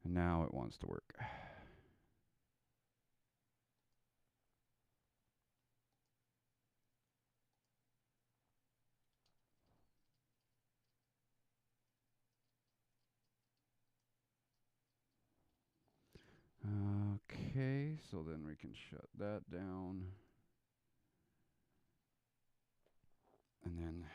And now it wants to work. Okay, so then we can shut that down. And then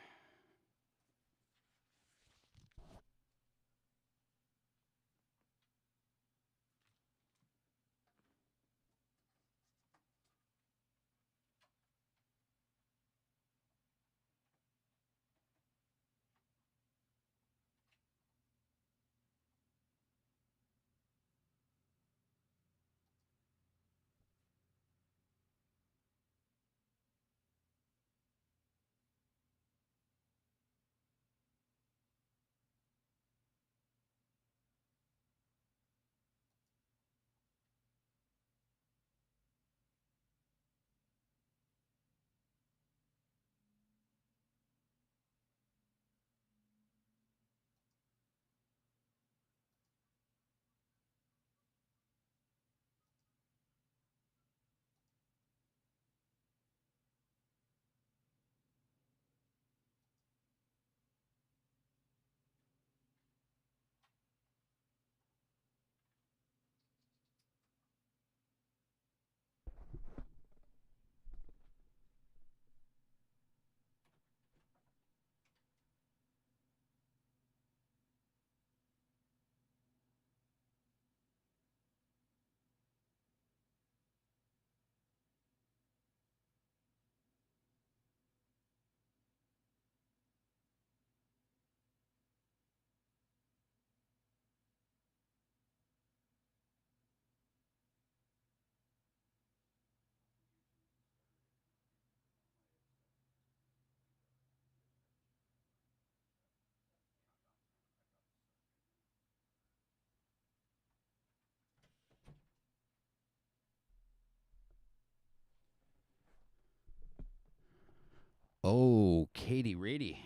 oh, Katie Rady.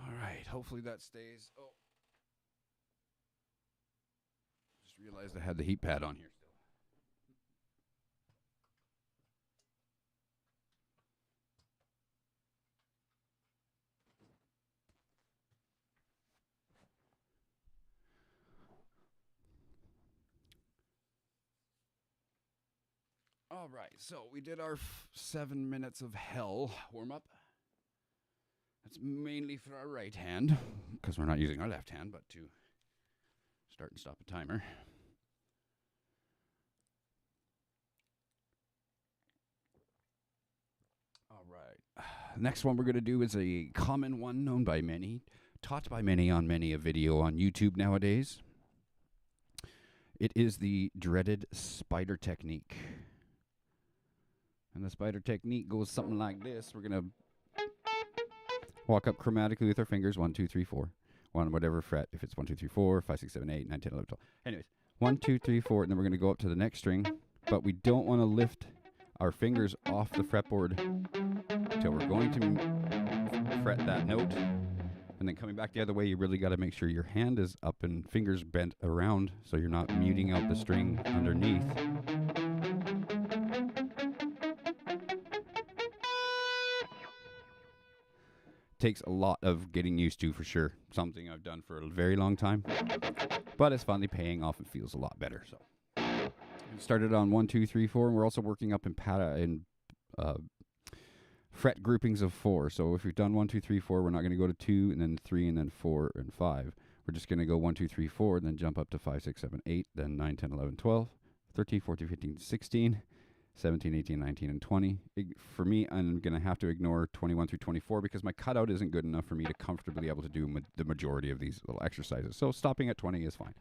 All right, hopefully that stays. Oh, just realized I had the heat pad on here still. All right, so we did our 7 minutes of hell warm up. That's mainly for our right hand, because we're not using our left hand, but to start and stop a timer. All right. Next one we're going to do is a common one known by many, taught by many on many a video on YouTube nowadays. It is the dreaded spider technique. And the spider technique goes something like this. We're going to walk up chromatically with our fingers, 1, 2, 3, 4. On whatever fret, if it's 1, 2, 3, 4, 5, 6, 7, 8, 9, 10, 11, 12. Anyways, 1, 2, 3, 4, and then we're going to go up to the next string, but we don't want to lift our fingers off the fretboard until we're going to fret that note. And then coming back the other way, you really got to make sure your hand is up and fingers bent around so you're not muting out the string underneath. Takes a lot of getting used to for sure. Something I've done for a very long time, but it's finally paying off and feels a lot better. So we started on 1, 2, 3, 4, and we're also working up in fret groupings of 4. So if we've done 1, 2, 3, 4, we're not going to go to 2 and then 3 and then 4 and 5. We're just going to go 1, 2, 3, 4, and then jump up to 5, 6, 7, 8, then 9, 10, 11, 12, 13, 14, 15, 16. 17, 18, 19, and 20. For me, I'm going to have to ignore 21 through 24 because my cutout isn't good enough for me to comfortably be able to do the majority of these little exercises. So stopping at 20 is fine.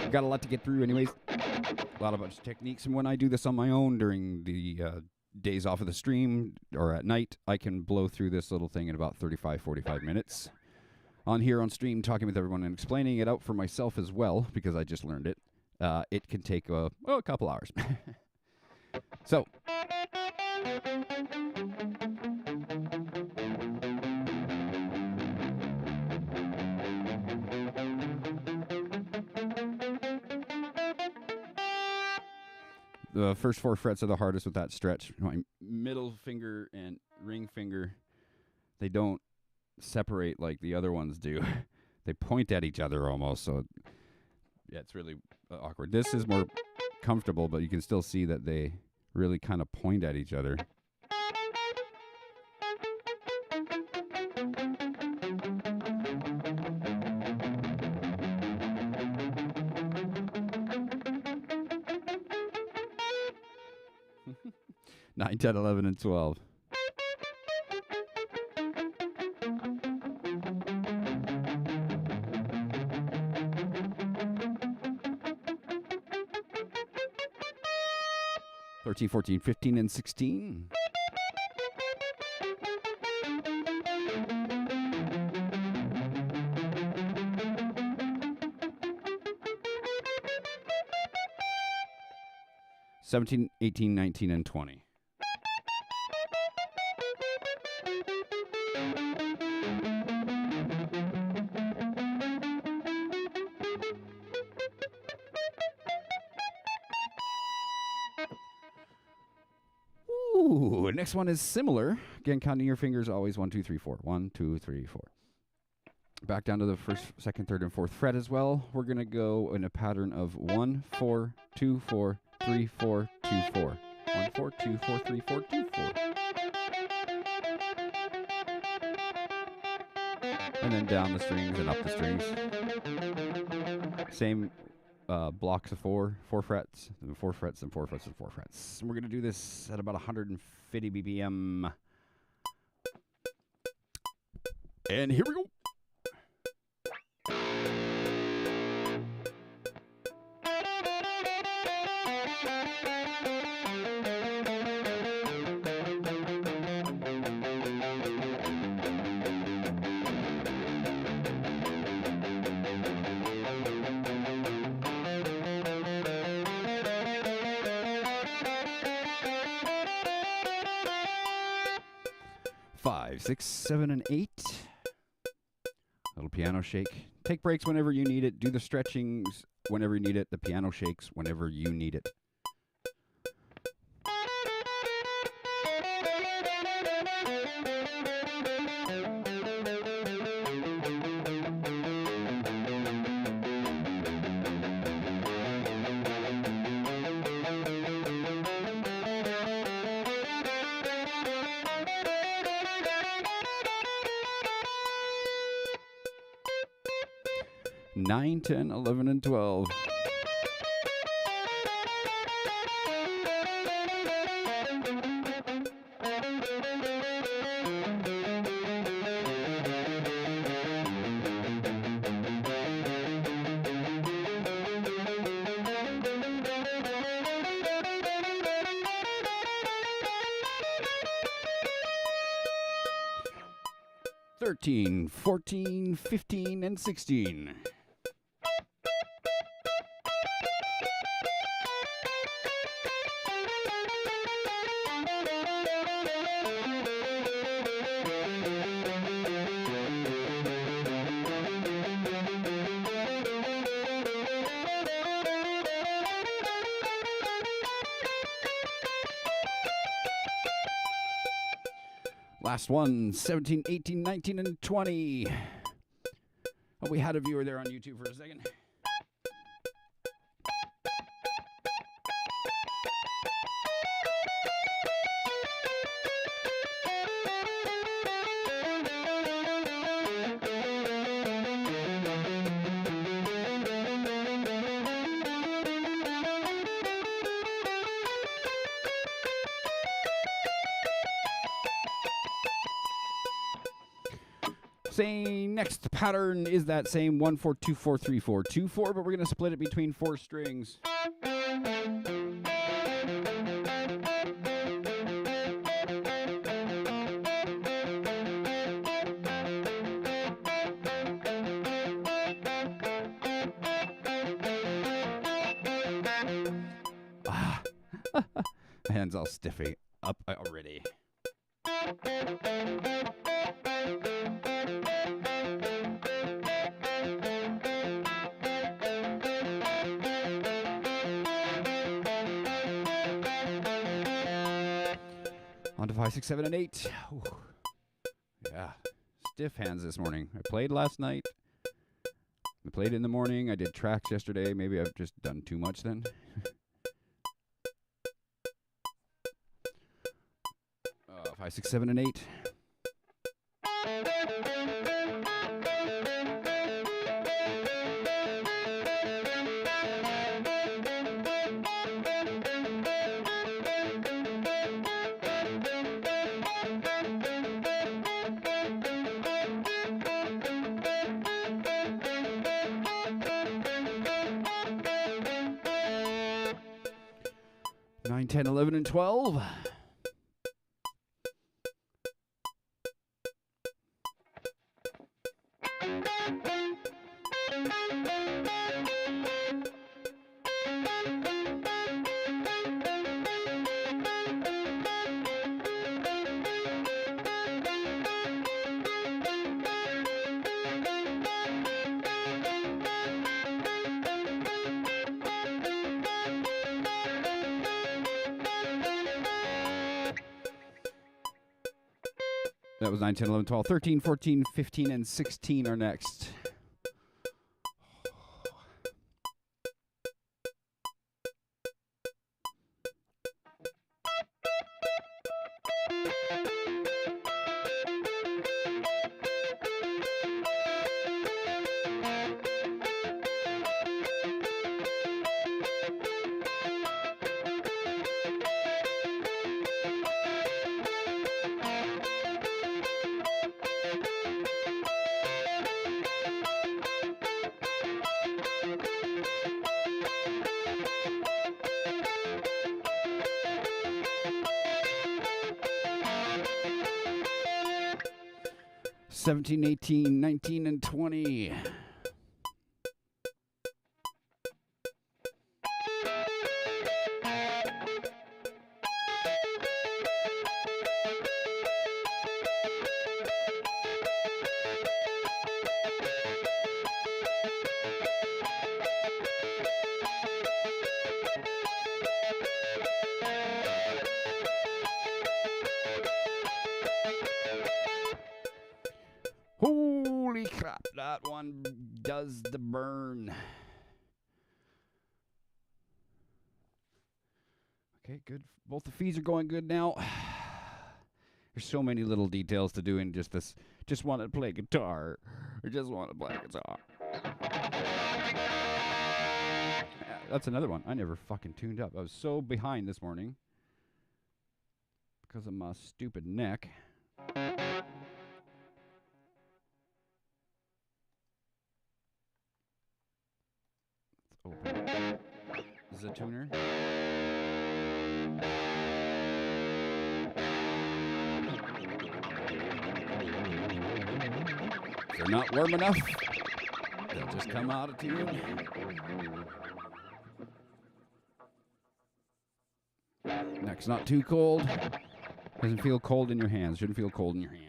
We've got a lot to get through anyways. A lot of techniques. And when I do this on my own during the days off of the stream or at night, I can blow through this little thing in about 35, 45 minutes. On here on stream, talking with everyone and explaining it out for myself as well, because I just learned it. It can take a couple hours. So, the first 4 frets are the hardest with that stretch. My middle finger and ring finger, they don't separate like the other ones do. They point at each other almost, so yeah, it's really awkward. This is more comfortable, but you can still see that they really kind of point at each other. Nine, 10, 11, and 12. Thirteen, 14, 15, and 16. $17, 18, 19, and 20. Ooh, next one is similar. Again, counting your fingers, always 1, 2, 3, 4. 1, 2, 3, 4. Back down to the first, second, third, and fourth fret as well. We're going to go in a pattern of 1, 4, 2, 4, 3, 4, 2, 4. 1, 4, 2, 4, 3, 4, 2, 4. And then down the strings and up the strings. Same blocks of 4 frets, and 4 frets, and 4 frets, and 4 frets. And we're going to do this at about 150 BPM. And here we go. Five, 6, 7, and 8. Little piano shake. Take breaks whenever you need it. Do the stretchings whenever you need it. The piano shakes whenever you need it. Nine, 10, 11, and 12. Thirteen, 14, 15, and 16. Last one, 17, 18, 19, and 20. Oh, we had a viewer there on YouTube for a second. Same next pattern is that same 1, 4, 2, 4, 3, 4, 2, 4, but we're going to split it between 4 strings. Hands all stiffy up already. On to 5, 6, 7, and 8. Ooh. Yeah, stiff hands this morning. I played last night. I played in the morning. I did tracks yesterday. Maybe I've just done too much then. 5, 6, 7, and 8. Nine, 10, 11, and 12. That was 9, 10, 11, 12, 13, 14, 15, and 16 are next. Seventeen, 18, 19, and 20. Holy crap, that one does the burn. Okay, good. Both the feeds are going good now. There's so many little details to do in just this. Just want to play guitar. Or just want to play guitar. Yeah, that's another one. I never fucking tuned up. I was so behind this morning. Because of my stupid neck. Open. This is a tuner. If they're not warm enough, they'll just come out of tune. Neck's not too cold. Doesn't feel cold in your hands. Shouldn't feel cold in your hands.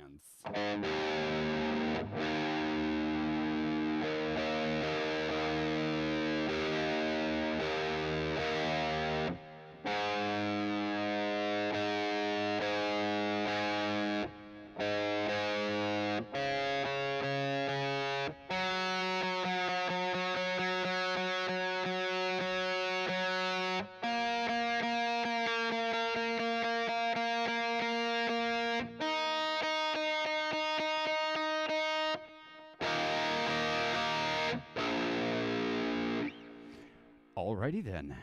Alrighty then.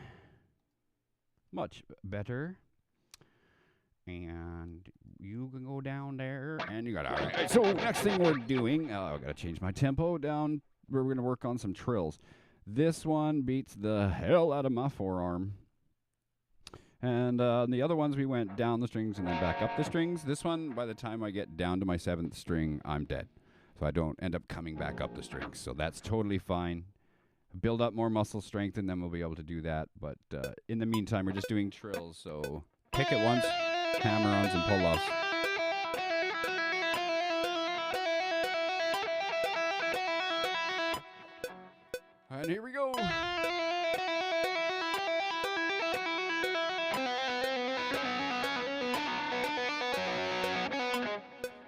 Much better. And you can go down there and you got all right. So next thing we're doing, I gotta change my tempo down. We're gonna work on some trills. This one beats the hell out of my forearm. And the other ones we went down the strings and then back up the strings. This one, by the time I get down to my 7th string, I'm dead. So I don't end up coming back up the strings. So that's totally fine. Build up more muscle strength and then we'll be able to do that. But in the meantime, we're just doing trills. So Pick it once, hammer-ons and pull-offs. And here we go.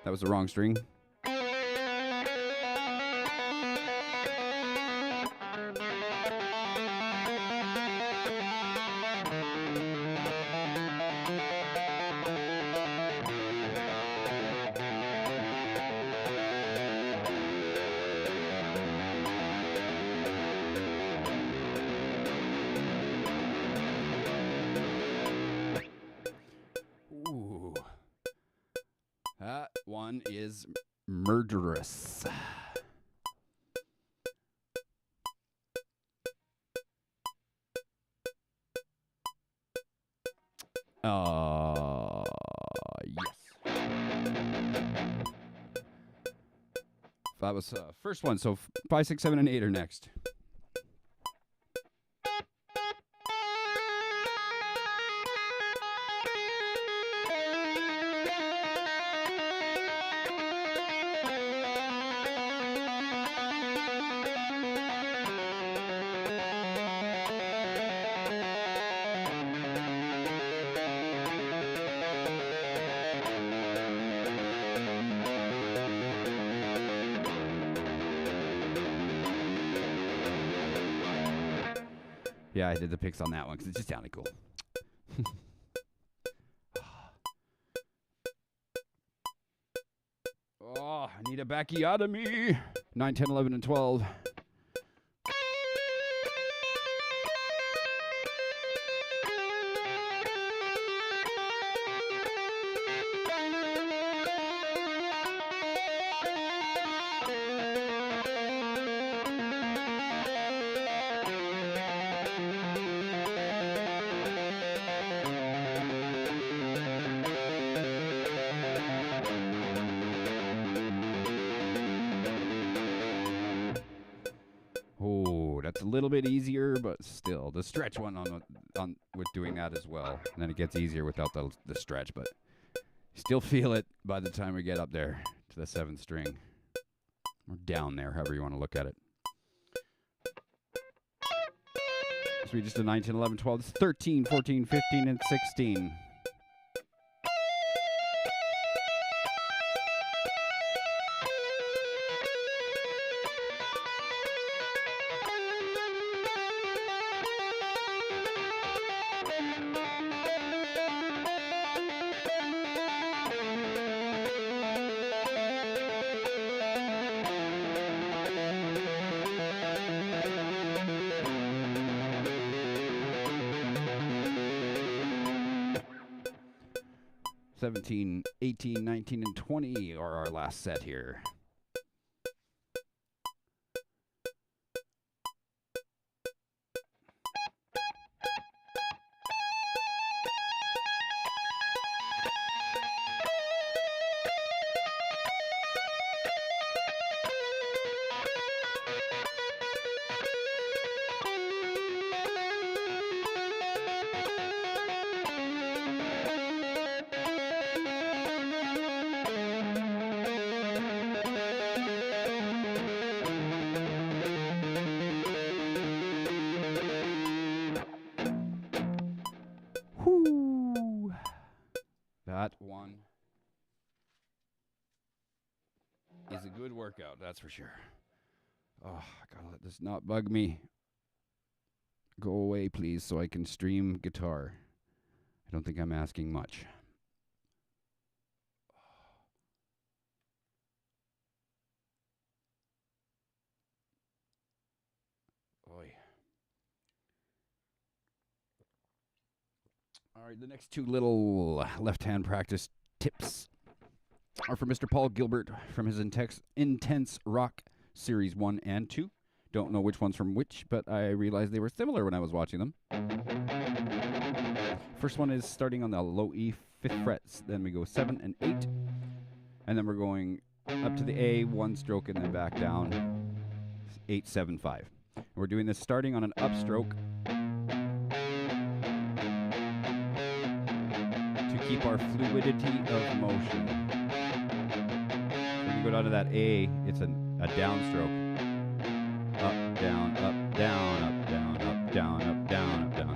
That was the wrong string. Ooh. That one is murderous. Yes. That was first one. So 5, 6, 7, and 8 are next. Yeah, I did the picks on that one because it just sounded cool. Oh, I need a backiotomy. 9, 10, 11, and 12. That's a little bit easier, but still, the stretch one on with doing that as well. And then it gets easier without the stretch, but still feel it by the time we get up there to the 7th string. Or down there, however you want to look at it. So we just did 9, 10, 11, 12. It's 13, 14, 15, and 16. (17, 18, 19, and 20 are our last set here. Whoo! That one is a good workout, that's for sure. Oh, gotta let this not bug me. Go away, please, so I can stream guitar. I don't think I'm asking much. Oy. All right, the next two little left-hand practice tips are from Mr. Paul Gilbert from his Intense Rock Series 1 and 2. Don't know which one's from which, but I realized they were similar when I was watching them. First one is starting on the low E 5th frets, then we go 7 and 8, and then we're going up to the A, 1 stroke, and then back down 8, 7, 5. And we're doing this starting on an upstroke. keep our fluidity of motion. When you go down to that A, it's a downstroke. Up, down, up, down, up, down, up, down, up, down, up, down.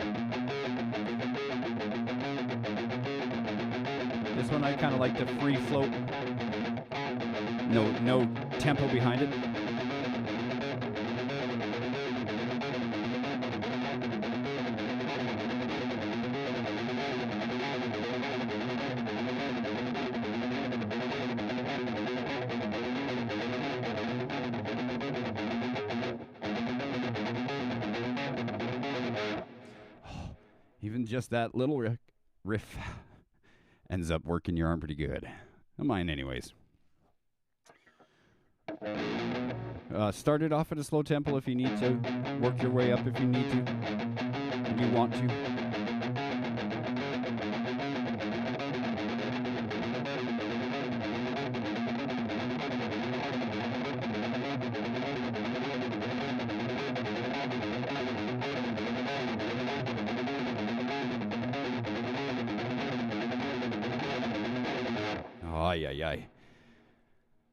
This one I kind of like the free float. No tempo behind it. Even just that little riff ends up working your arm pretty good. Mine anyways. Start it off at a slow tempo if you need to. Work your way up if you need to. If you want to.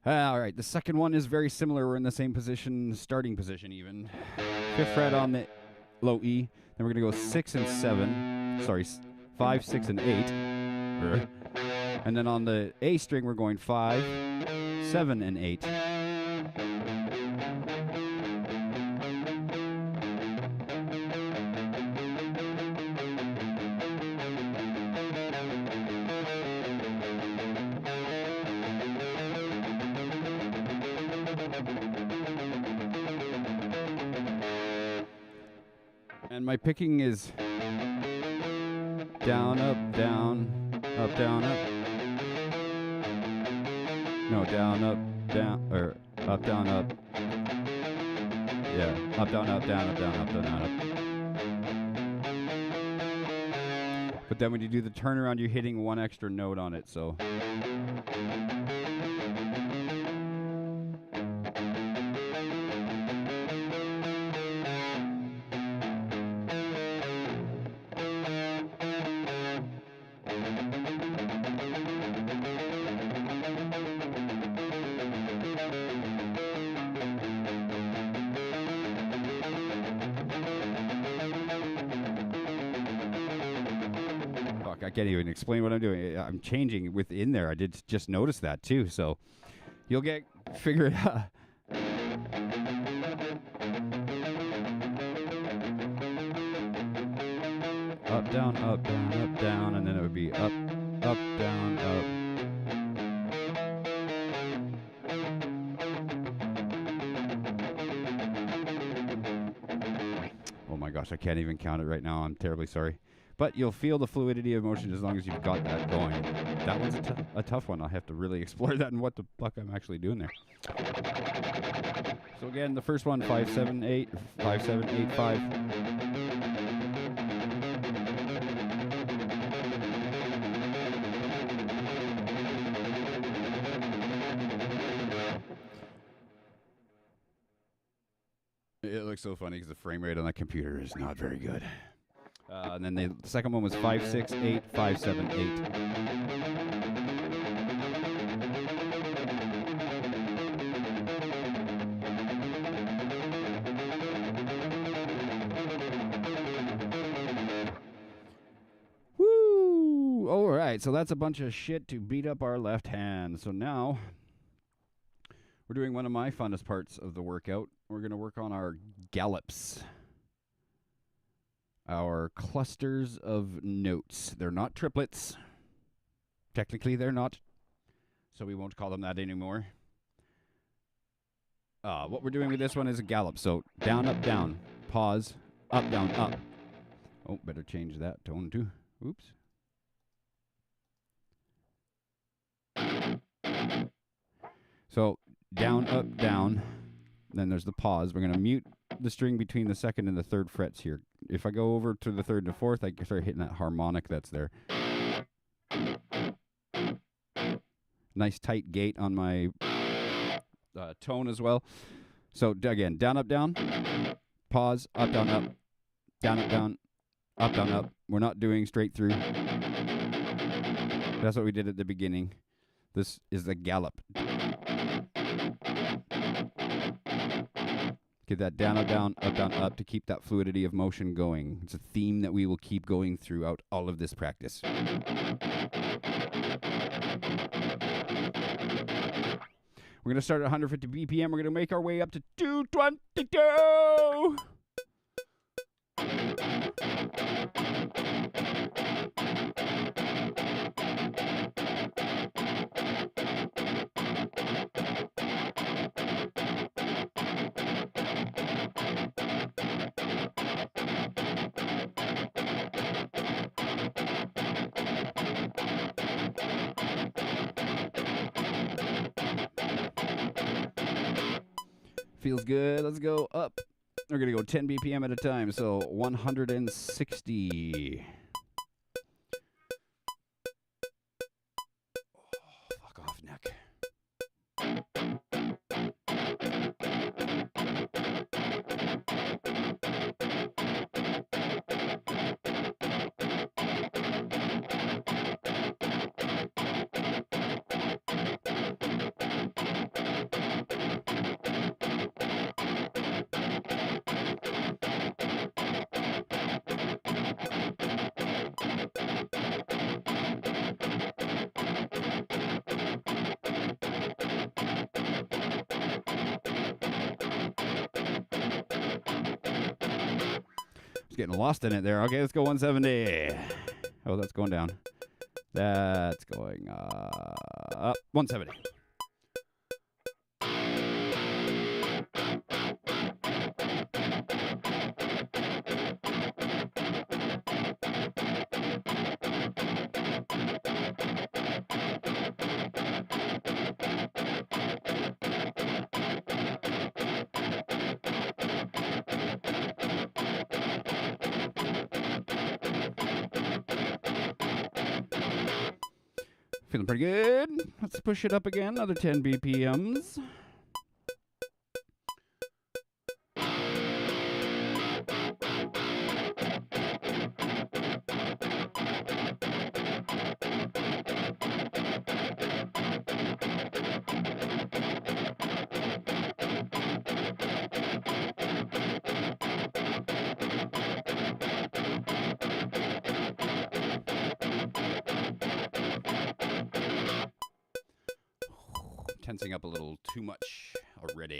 All right, the second one is very similar. We're in the same position, starting position even. 5th fret on the low E. Then we're going to go 6 and 7. Sorry, 5, 6, and 8. And then on the A string, we're going 5, 7, and 8. And my picking is down, up, down, up, down, up. No, down, up, down, or up, down, up. Yeah, up, down, up, down, up, down, up, down, up. But then when you do the turnaround, you're hitting one extra note on it, so. I can't even explain what I'm doing. I'm changing within there. I did just notice that too. So you'll figure it out. Up, down, up, down, up, down. And then it would be up, up, down, up. Oh my gosh, I can't even count it right now. I'm terribly sorry. But you'll feel the fluidity of motion as long as you've got that going. That one's a tough one. I'll have to really explore that and what the fuck I'm actually doing there. So again, the first one, 5, 7, 8, 5, 7, 8, 5. It looks so funny because the frame rate on that computer is not very good. And then the second one was 5, 6, 8, 5, 7, 8. Woo! All right, so that's a bunch of shit to beat up our left hand. So now we're doing one of my funnest parts of the workout. We're going to work on our gallops. Our clusters of notes. They're not triplets. Technically, they're not. So we won't call them that anymore. What we're doing with this one is a gallop. So down, up, down. Pause. Up, down, up. Oh, better change that tone too. Oops. So down, up, down. Then there's the pause. We're going to mute the string between the 2nd and the 3rd frets here. If I go over to the 3rd and the 4th, I start hitting that harmonic that's there. Nice tight gate on my tone as well. So again, down, up, down. Pause, up, down, up. Down, up, down. Up, down, up. We're not doing straight through. That's what we did at the beginning. This is the gallop. Get that down, up, down, up, down, up to keep that fluidity of motion going. It's a theme that we will keep going throughout all of this practice. We're going to start at 150 BPM. We're going to make our way up to 222. Feels good. Let's go up. We're going to go 10 BPM at a time, so 160. Oh, fuck off, neck. Getting lost in it there. Okay, let's go 170. Oh, that's going down. That's going up. 170. Feeling pretty good. Let's push it up again. Another 10 BPMs. Tensing up a little too much already.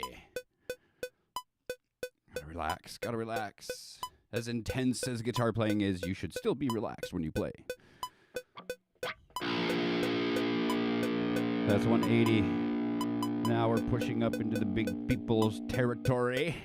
Gotta relax, gotta relax. As intense as guitar playing is, you should still be relaxed when you play. That's 180. Now we're pushing up into the big people's territory.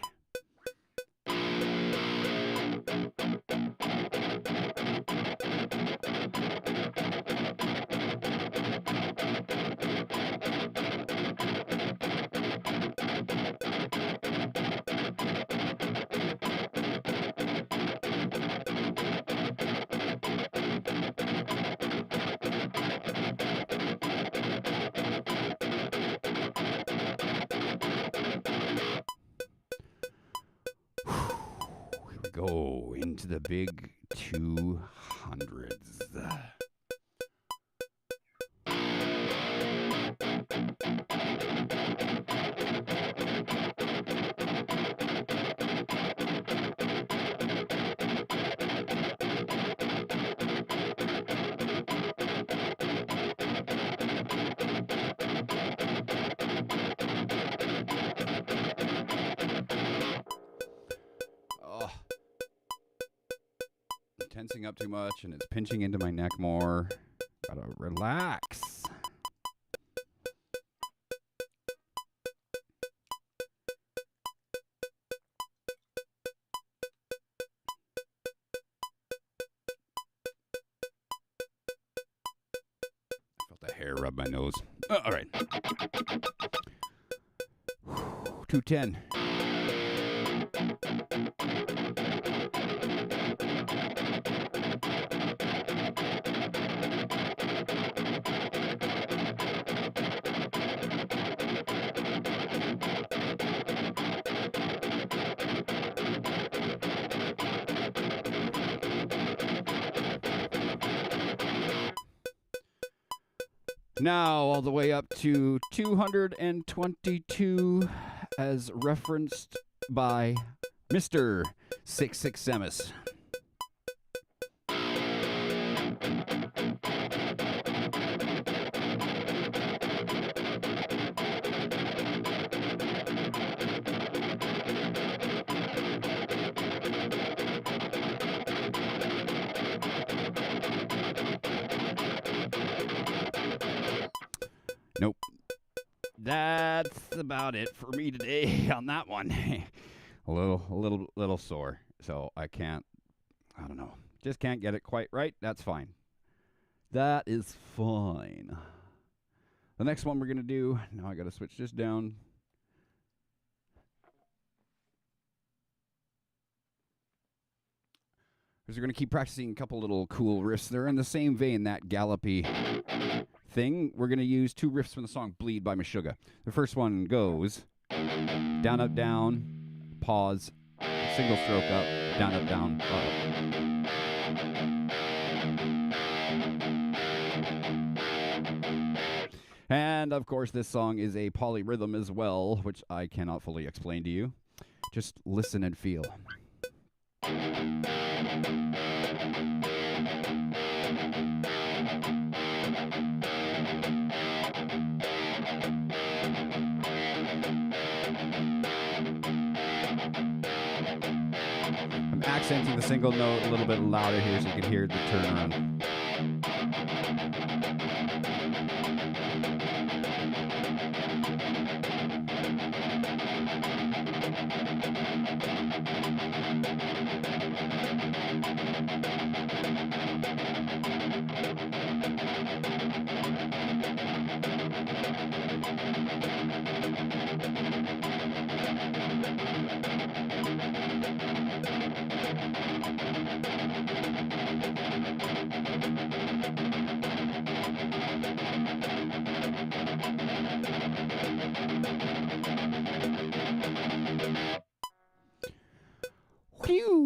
Go into the big 200s. Tensing up too much and it's pinching into my neck more. Gotta relax. I felt the hair rub my nose. All right. 210. Now, all the way up to 222, as referenced by Mr. 66 Semis. Nope. That's about it for me today on that one. a little sore. So I don't know. Just can't get it quite right. That's fine. That is fine. The next one we're going to do, now I got to switch this down. We're going to keep practicing a couple little cool riffs. They're in the same vein, that gallopy thing. We're going to use two riffs from the song Bleed by Meshuggah. The first one goes down, up, down, pause, single stroke up, down, up, down, up. And, of course, this song is a polyrhythm as well, which I cannot fully explain to you. Just listen and feel. I'm accenting the single note a little bit louder here so you can hear the turnaround.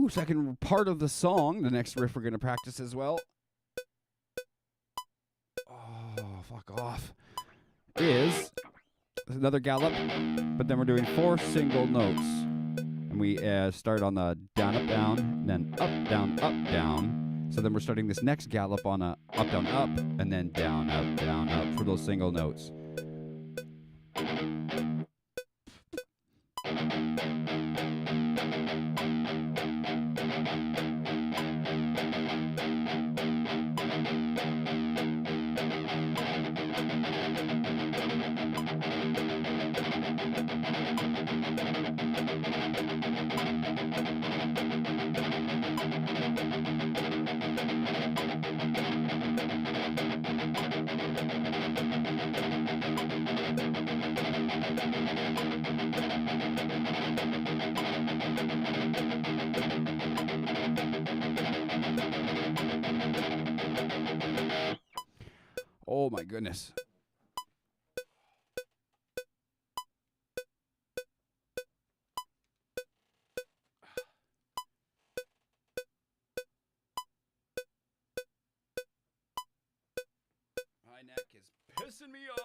Second part of the song, the next riff we're going to practice as well. Oh, fuck off. Is another gallop, but then we're doing 4 single notes. And we start on the down, up, down, then up, down. So then we're starting this next gallop on a up, and then down, up for those single notes. Oh my goodness. My neck is pissing me off.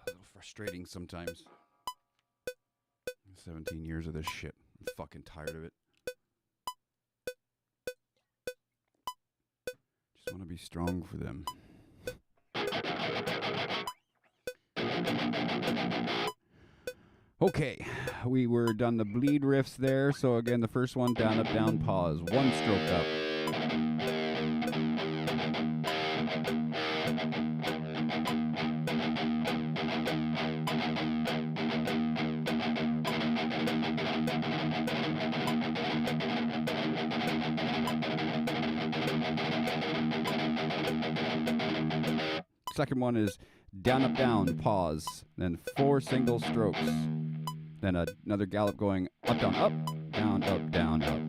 A little frustrating sometimes. 17 years of this shit. I'm fucking tired of it. Just want to be strong for them. Okay, we were done the bleed riffs there. So again, the first one, down, up, down, pause. 1 stroke up. Second one is down, up, down, pause. Then 4 single strokes. then another gallop going up, down, up, down, up, down, up.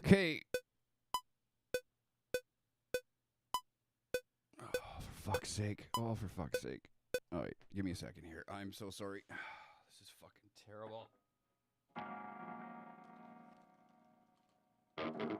Okay. Oh, for fuck's sake. Oh, for fuck's sake. All right, give me a second here. I'm so sorry. This is fucking terrible. Thank you, baby.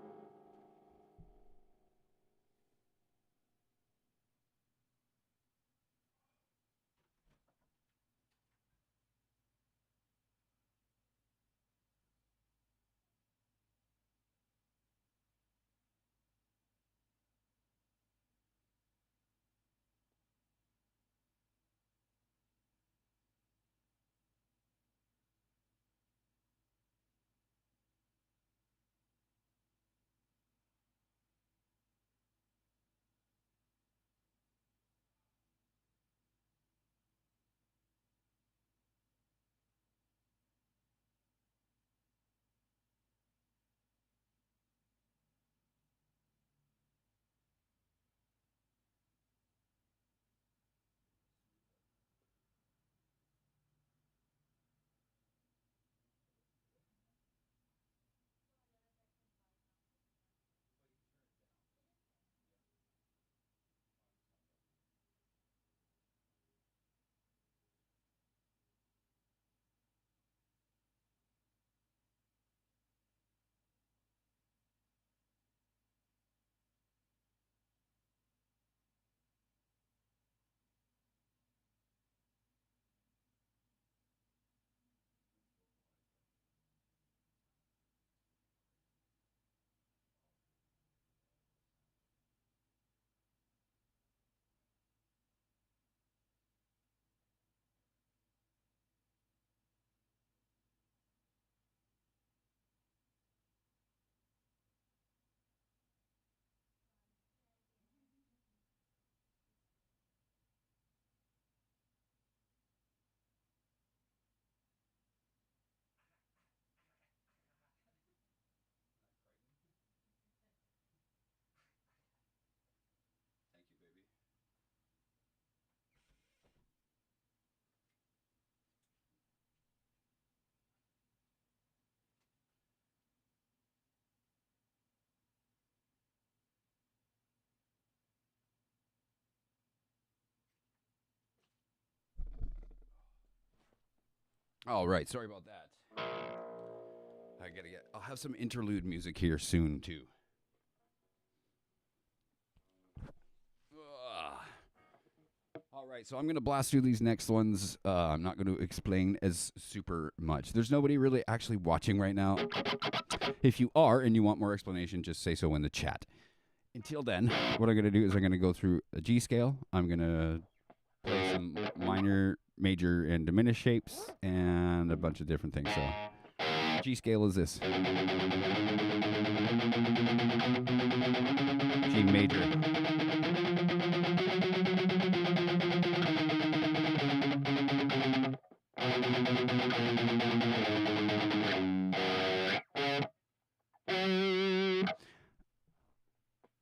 All right, sorry about that. I'll have some interlude music here soon, too. All right, so I'm going to blast through these next ones. I'm not going to explain as super much. There's nobody really actually watching right now. If you are and you want more explanation, just say so in the chat. Until then, what I'm going to do is I'm going to go through a G scale. I'm going to play some minor, major, and diminished shapes and a bunch of different things. So G scale is this. G major.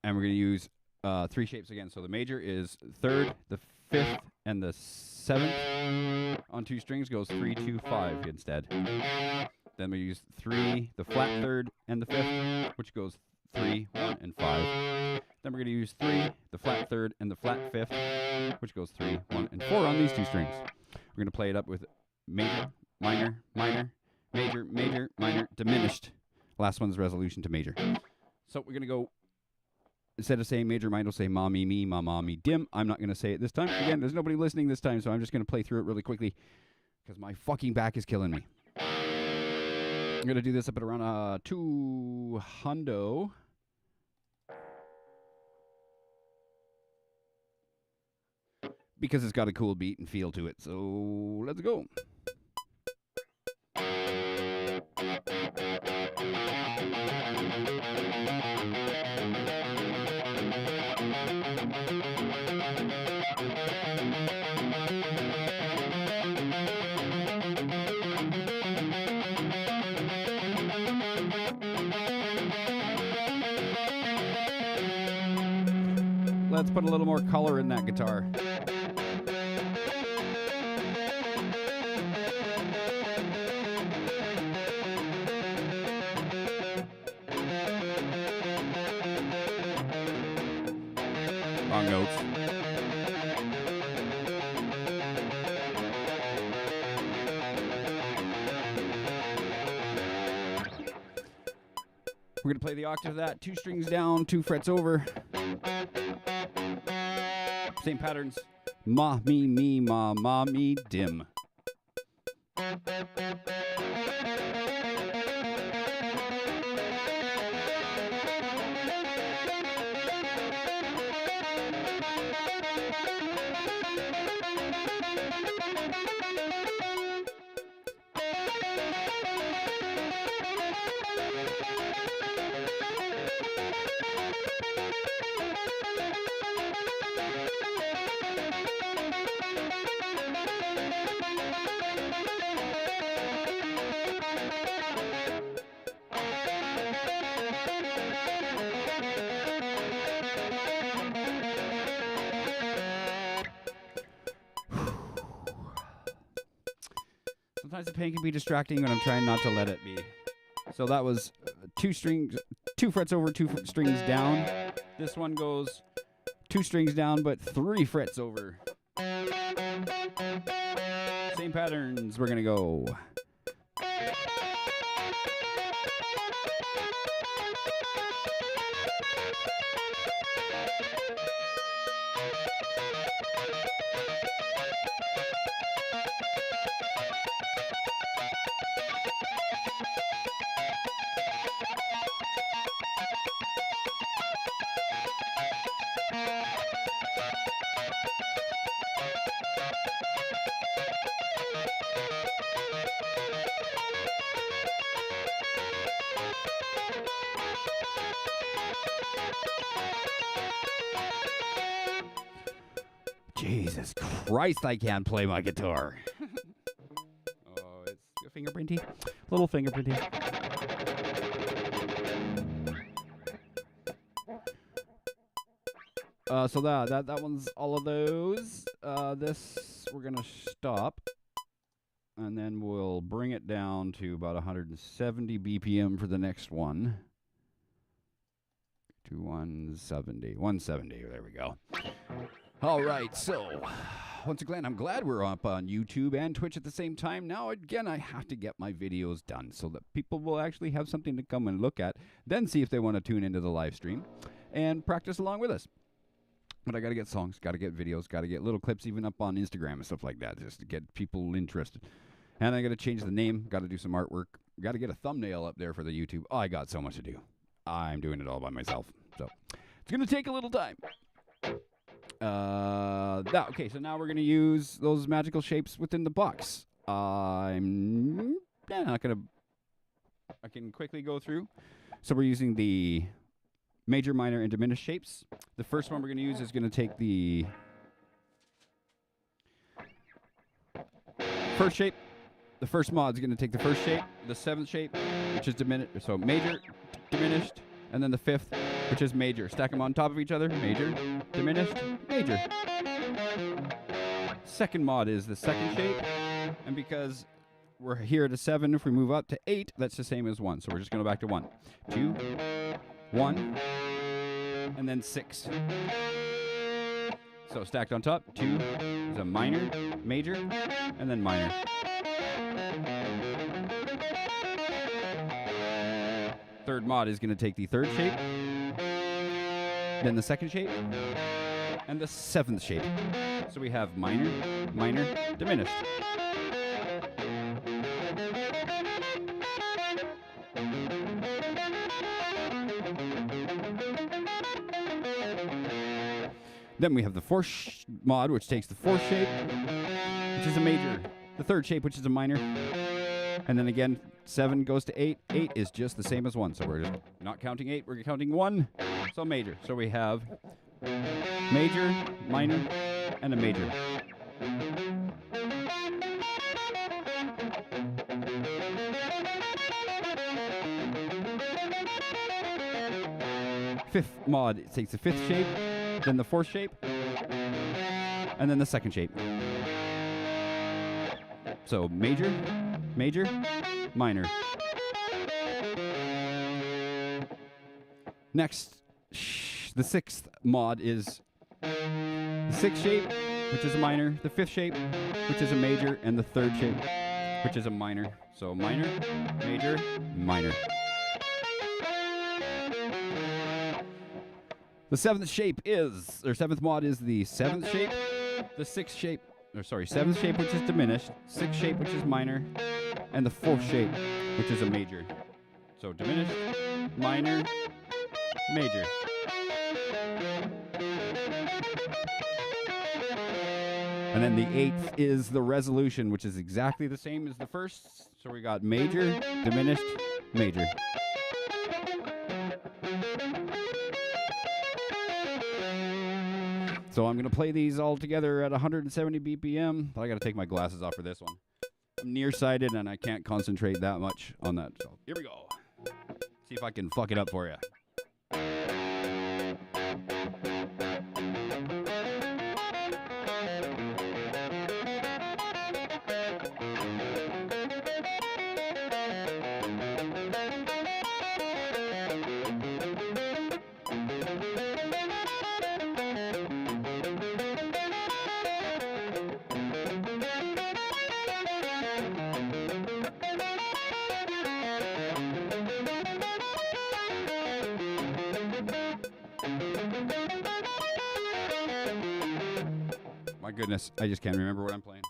And we're going to use three shapes again. So the major is third, the fifth, and the seventh. On two strings goes 3, 2, 5 instead. Then we use 3, the flat third, and the fifth, which goes 3, 1, and 5. Then we're going to use 3, the flat third, and the flat fifth, which goes 3, 1, and 4 on these two strings. We're going to play it up with major, minor, minor, major, major, minor, diminished. Last one's resolution to major. So we're going to go, instead of saying major, minor, we'll say ma, mi, ma, mi, dim. I'm not going to say it this time. Again, there's nobody listening this time, so I'm just going to play through it really quickly because my fucking back is killing me. I'm going to do this up at around 2 hundo. because it's got a cool beat and feel to it. So let's go. Let's put a little more color in that guitar. Wrong notes. We're going to play the octave of that. 2 strings down, 2 frets over. Same patterns. Ma, me, ma, me, dim. Sometimes the pain can be distracting, but I'm trying not to let it be. So that was 2 frets over, 2 strings down. This one goes 2 strings down, but 3 frets over. Same patterns. We're going to go. Jesus Christ, I can't play my guitar. Oh, it's fingerprinty. Little fingerprinty. So that one's all of those. This we're gonna stop, and then we'll bring it down to about 170 BPM for the next one. To 170. There we go. All right, so once again, I'm glad we're up on YouTube and Twitch at the same time. Now, again, I have to get my videos done so that people will actually have something to come and look at, then see if they want to tune into the live stream and practice along with us. But I got to get songs, got to get videos, got to get little clips even up on Instagram and stuff like that just to get people interested. And I got to change the name, got to do some artwork, got to get a thumbnail up there for the YouTube. Oh, I got so much to do. I'm doing it all by myself. So it's going to take a little time. Okay, so now we're going to use those magical shapes within the box. I'm not going to... I can quickly go through. So we're using the major, minor, and diminished shapes. The first one we're going to use is going to take the first shape. The first mod is going to take the first shape, the 7th shape, which is diminished, so major, diminished, and then the 5th, which is major. Stack them on top of each other. Major, diminished, major. Second mod is the 2nd shape. And because we're here at a 7, if we move up to 8, that's the same as 1. So we're just going to go back to 1. 2, 1, and then 6. So stacked on top, 2 is a minor, major, and then minor. Third mod is going to take the 3rd shape, then the 2nd shape, and the 7th shape. So we have minor, minor, diminished. Then we have the fourth mod, which takes the fourth shape, which is a major. The third shape, which is a minor. And then again, 7 goes to 8. 8 is just the same as 1. So we're not counting 8, we're counting 1. So major. So we have major, minor, and a major. Fifth mod, it takes the fifth shape, then the fourth shape, and then the second shape. So major, major, minor. Next, the sixth mod is the sixth shape, which is a minor, the fifth shape, which is a major, and the third shape, which is a minor. So minor, major, minor. The seventh shape is, or seventh mod is the seventh shape, the sixth shape, or sorry, seventh shape, which is diminished, sixth shape, which is minor, and the fourth shape, which is a major. So diminished, minor, major. And then the eighth is the resolution, which is exactly the same as the first. So we got major, diminished, major. So I'm going to play these all together at 170 BPM. But I got to take my glasses off for this one. I'm nearsighted and I can't concentrate that much on that. So here we go. See if I can fuck it up for you. My goodness, I just can't remember what I'm playing.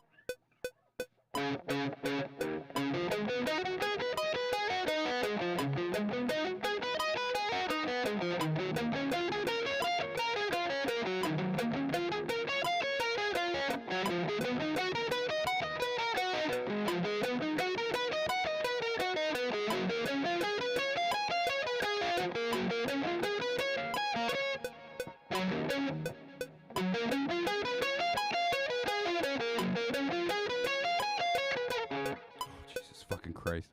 Christ.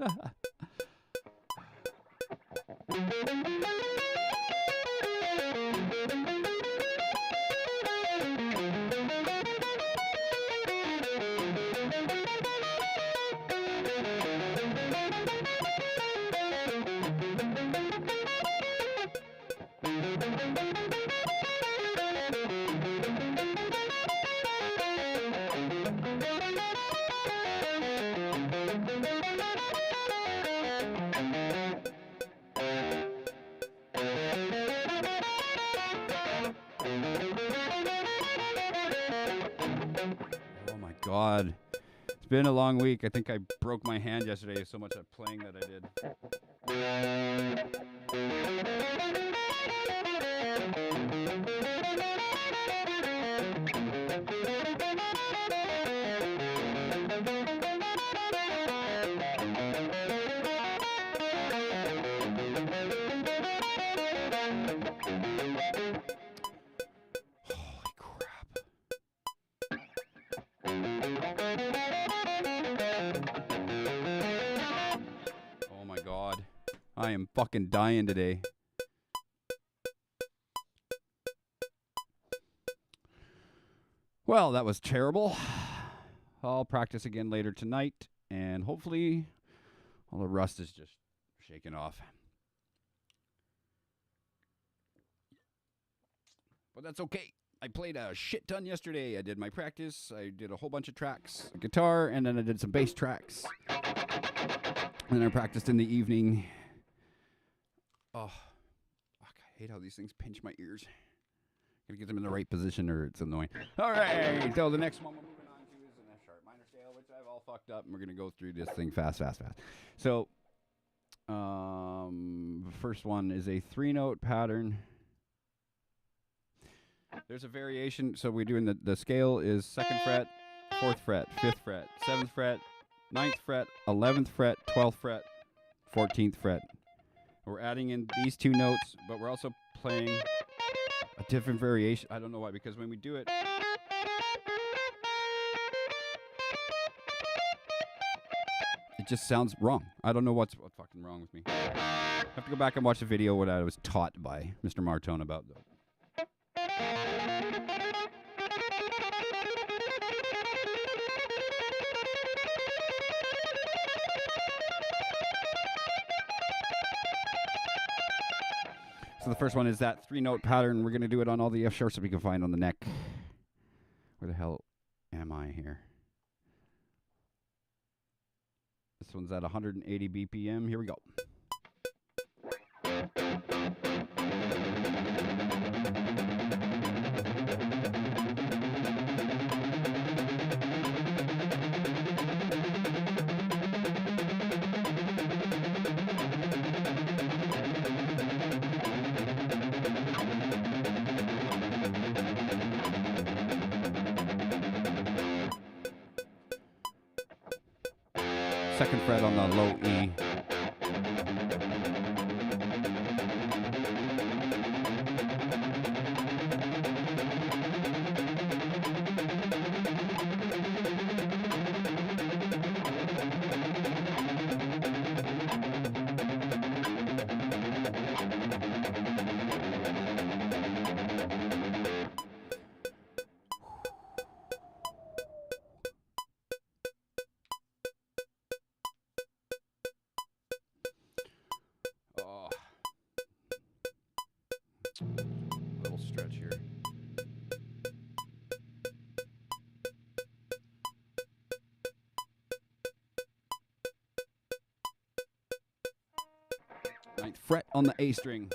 God, it's been a long week. I think I broke my hand yesterday so much of playing that I did. I am fucking dying today. Well, that was terrible. I'll practice again later tonight, and hopefully all the rust is just shaken off. But that's okay. I played a shit ton yesterday. I did my practice. I did a whole bunch of tracks, guitar, and then I did some bass tracks. And then I practiced in the evening. Oh, fuck, I hate how these things pinch my ears. Gotta get them in the right position or it's annoying. All right, so the next one we're moving on to is an F sharp minor scale, which I've all fucked up, and we're gonna go through this thing fast. So, the first one is a 3-note pattern. There's a variation. So we're doing the scale is 2nd fret, 4th fret, 5th fret, 7th fret, 9th fret, 11th fret, 12th fret, 14th fret. We're adding in these 2 notes, but we're also playing a different variation. I don't know why, because when we do it, it just sounds wrong. I don't know what's fucking wrong with me. I have to go back and watch the video what I was taught by Mr. Martone about though. So the first one is that 3-note pattern. We're going to do it on all the F sharps that we can find on the neck. Where the hell am I here? This one's at 180 BPM. Here we go. Second fret on the low E. Little stretch here. Ninth fret on the A string.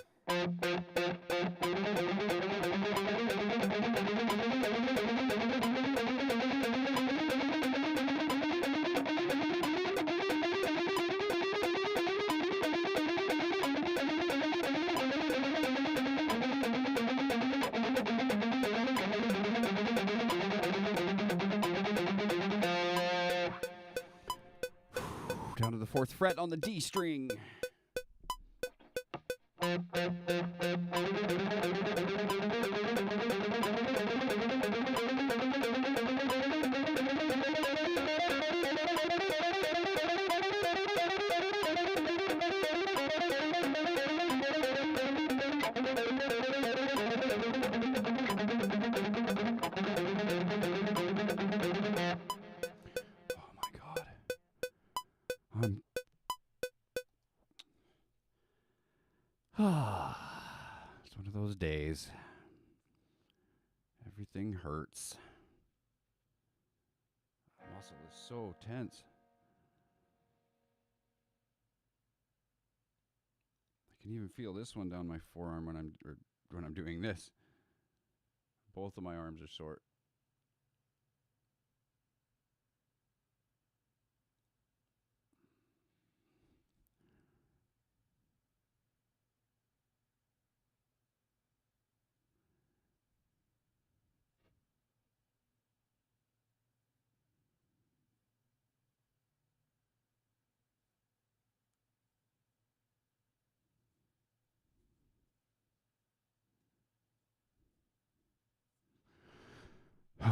Down to the 4th fret on the D string. It's one of those days. Everything hurts. My muscle is so tense. I can even feel this one down my forearm when I'm doing this. Both of my arms are sore.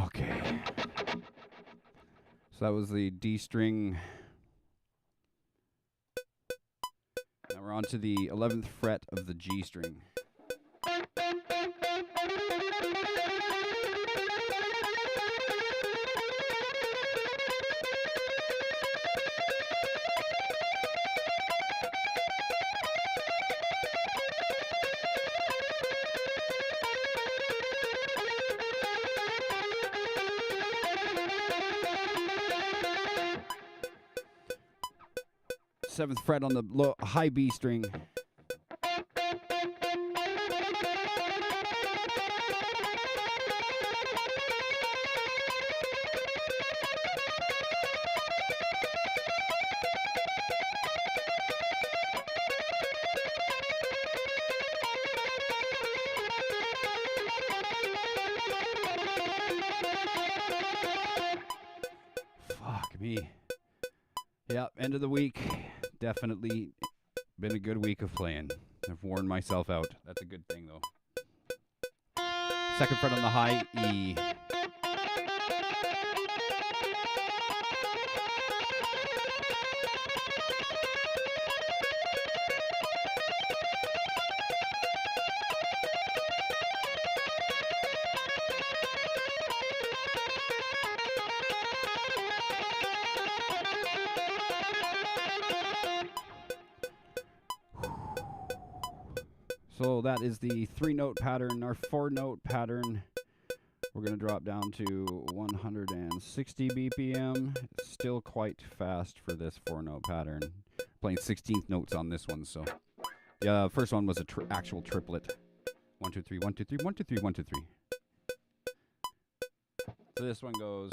Okay. So that was the D string. Now we're on to the 11th fret of the G string. Seventh fret on the high B string. Yeah, end of the week. Definitely been a good week of playing. I've worn myself out. That's a good thing, though. Second fret on the high E. So that is the 3-note pattern. Our 4-note pattern, we're going to drop down to 160 BPM. It's still quite fast for this 4-note pattern. Playing 16th notes on this one, so. Yeah, first one was a actual triplet. 1, 2, 3, 1, 2, 3, 1, 2, 3, 1, 2, 3. So this one goes.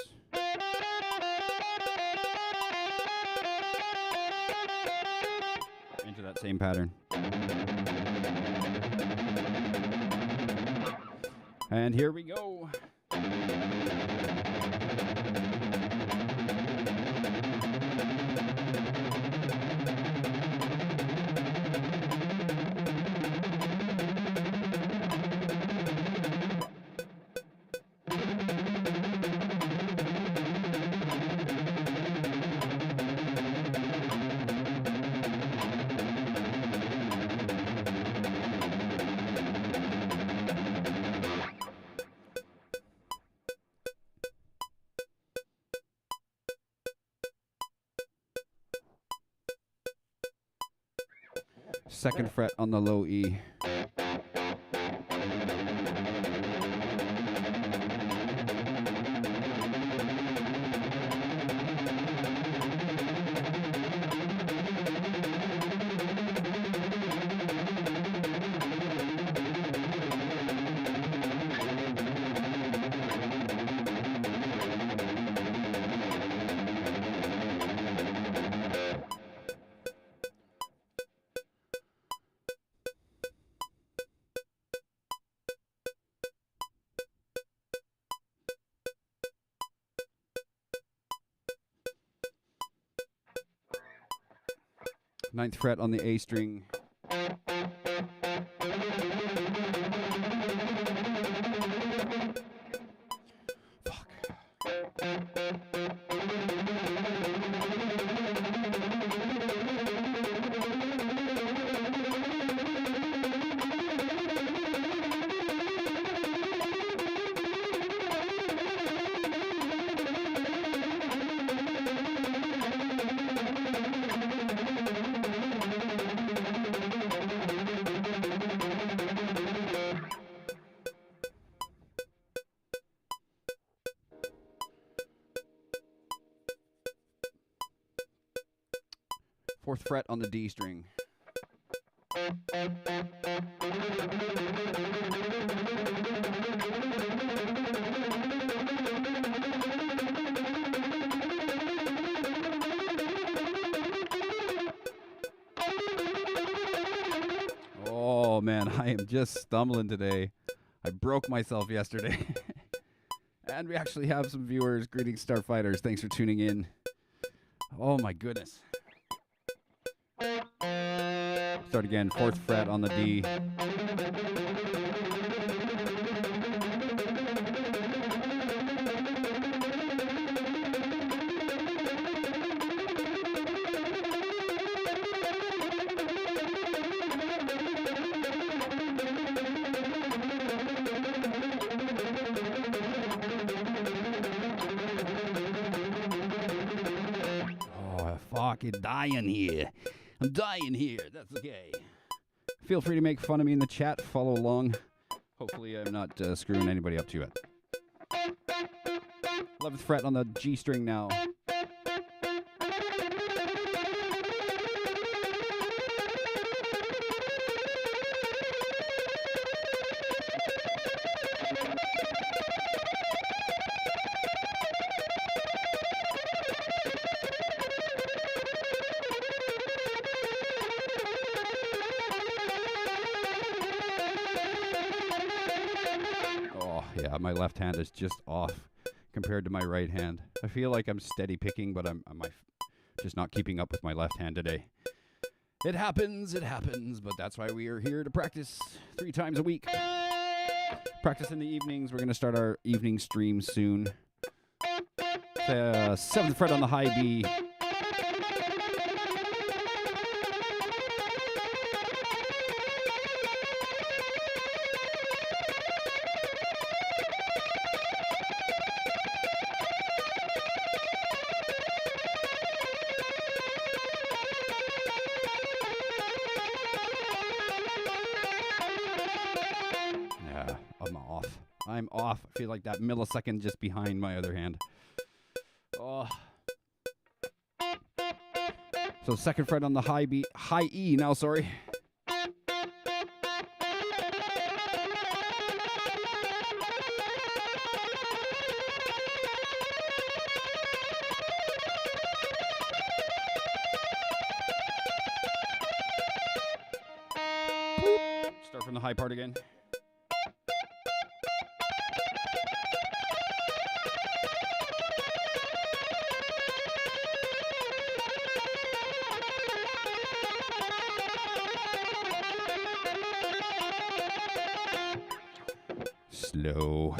Into that same pattern. And here we go. Second fret on the low E. Ninth fret on the A string. Fuck. Fourth fret on the D string. Oh man, I am just stumbling today. I broke myself yesterday. And we actually have some viewers. Greetings, Starfighters. Thanks for tuning in. Oh my goodness. Start again, fourth fret on the D. Oh, I'm fucking dying here. I'm dying here. That's okay. Feel free to make fun of me in the chat. Follow along. Hopefully I'm not screwing anybody up too bad. 11th fret on the G string now. Yeah, my left hand is just off compared to my right hand. I feel like I'm steady picking, but I'm Just not keeping up with my left hand today. It happens, but that's why we are here to practice 3 times a week. Practice in the evenings. We're going to start our evening stream soon. 7th fret on the high B. I'm off. I feel like that millisecond just behind my other hand. Oh. So 2nd fret on the high E now, sorry. Start from the high part again.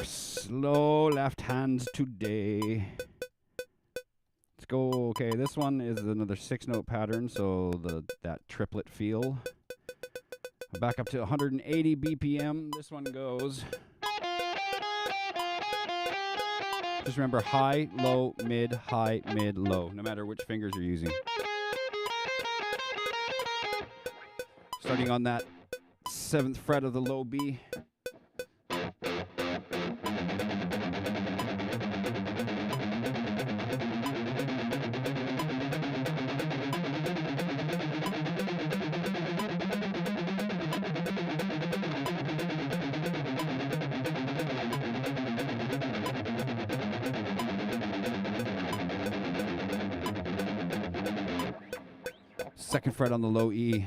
Slow left hands today. Let's go. Okay, this one is another 6-note pattern, so that triplet feel. Back up to 180 BPM. This one goes. Just remember high, low, mid, low, no matter which fingers you're using. Starting on that 7th fret of the low B. Second fret on the low E.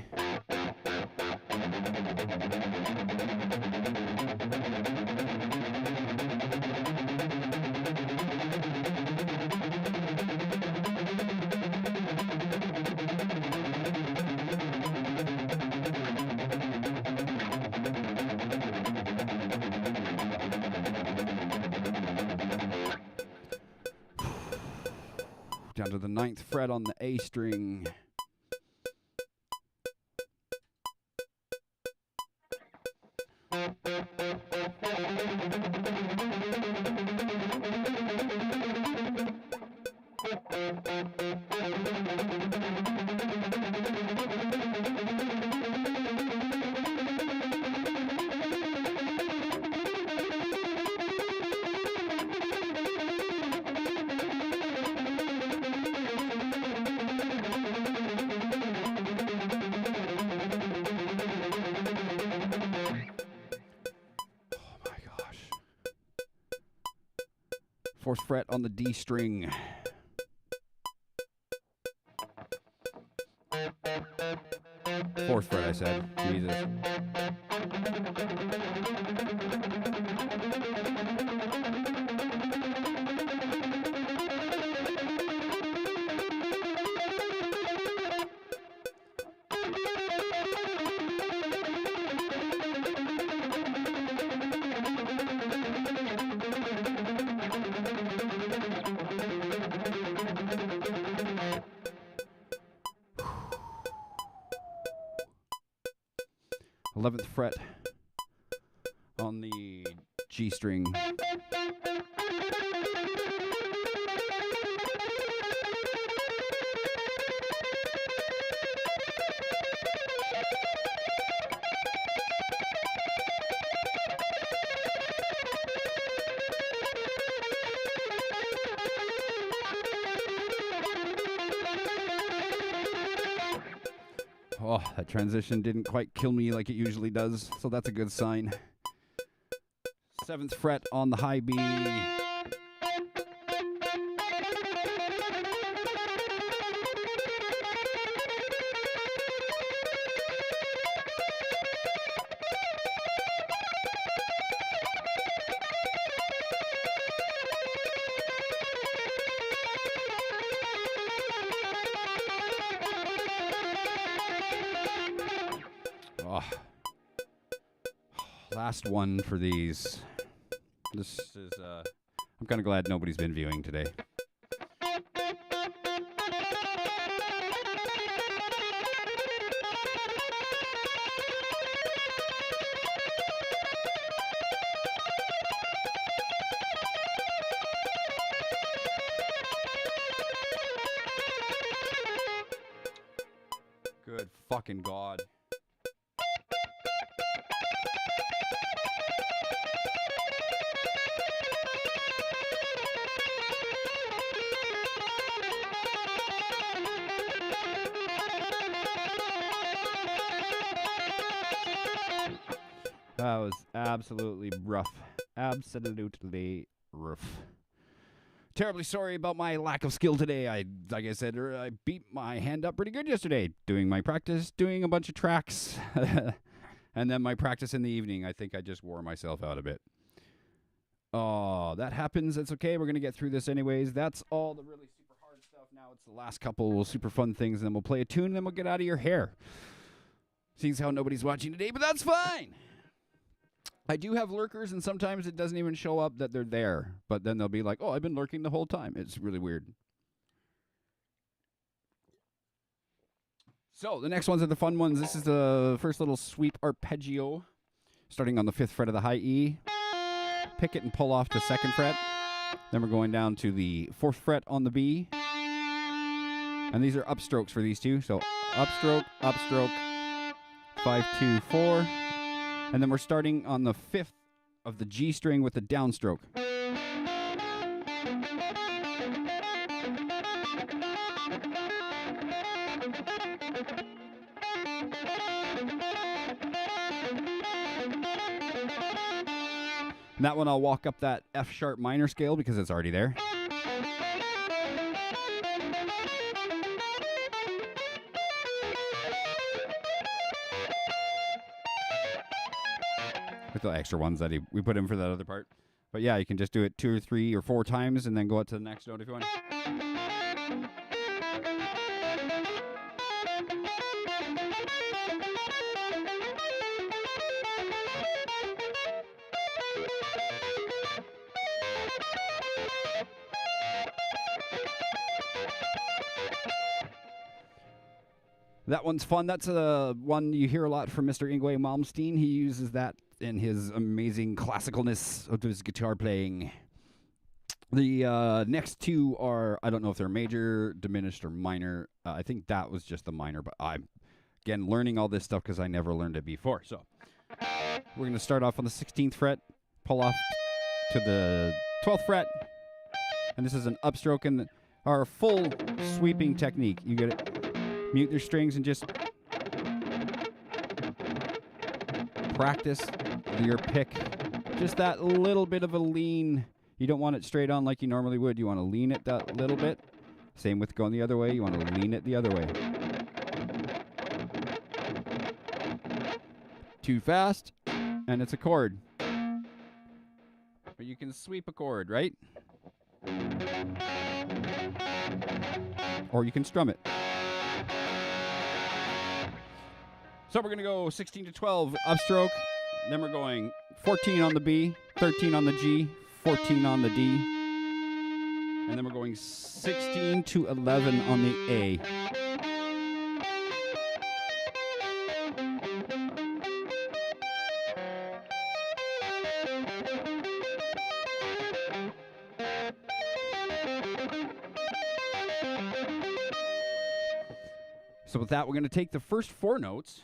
Down to the 9th fret on the A string. Fourth fret on the D string. Fourth fret, I said. Jesus. Eleventh fret on the G string. Oh, that transition didn't quite kill me like it usually does, so that's a good sign. 7th fret on the high B. Oh. Last one for these. This is, I'm kind of glad nobody's been viewing today. Good fucking God. That was absolutely rough. Absolutely rough. Terribly sorry about my lack of skill today. Like I said, I beat my hand up pretty good yesterday. Doing my practice, doing a bunch of tracks. And then my practice in the evening. I think I just wore myself out a bit. Oh, that happens. It's okay. We're going to get through this anyways. That's all the really super hard stuff. Now it's the last couple super fun things. And then we'll play a tune and then we'll get out of your hair. Seems how nobody's watching today, but that's fine. I do have lurkers, and sometimes it doesn't even show up that they're there. But then they'll be like, oh, I've been lurking the whole time. It's really weird. So the next ones are the fun ones. This is the first little sweep arpeggio, starting on the 5th fret of the high E. Pick it and pull off the 2nd fret. Then we're going down to the 4th fret on the B. And these are upstrokes for these two. So upstroke, upstroke, 5, 2, 4. And then we're starting on the 5th of the G string with the downstroke. And that one I'll walk up that F sharp minor scale because it's already there. With the extra ones that we put in for that other part. But yeah, you can just do it 2 or 3 or 4 times and then go out to the next note if you want. That one's fun. That's one you hear a lot from Mr. Yngwie Malmsteen. He uses that in his amazing classicalness of his guitar playing. The next two are, I don't know if they're major, diminished, or minor. I think that was just the minor, but I'm, again, learning all this stuff because I never learned it before. So we're going to start off on the 16th fret, pull off to the 12th fret, and this is an upstroke in our full sweeping technique. You get it. Mute your strings and just practice your pick. Just that little bit of a lean. You don't want it straight on like you normally would. You want to lean it that little bit. Same with going the other way. You want to lean it the other way. Too fast, and it's a chord. But you can sweep a chord, right? Or you can strum it. So we're going to go 16 to 12 upstroke. Then we're going 14 on the B, 13 on the G, 14 on the D. And then we're going 16 to 11 on the A. So with that, we're going to take the first 4 notes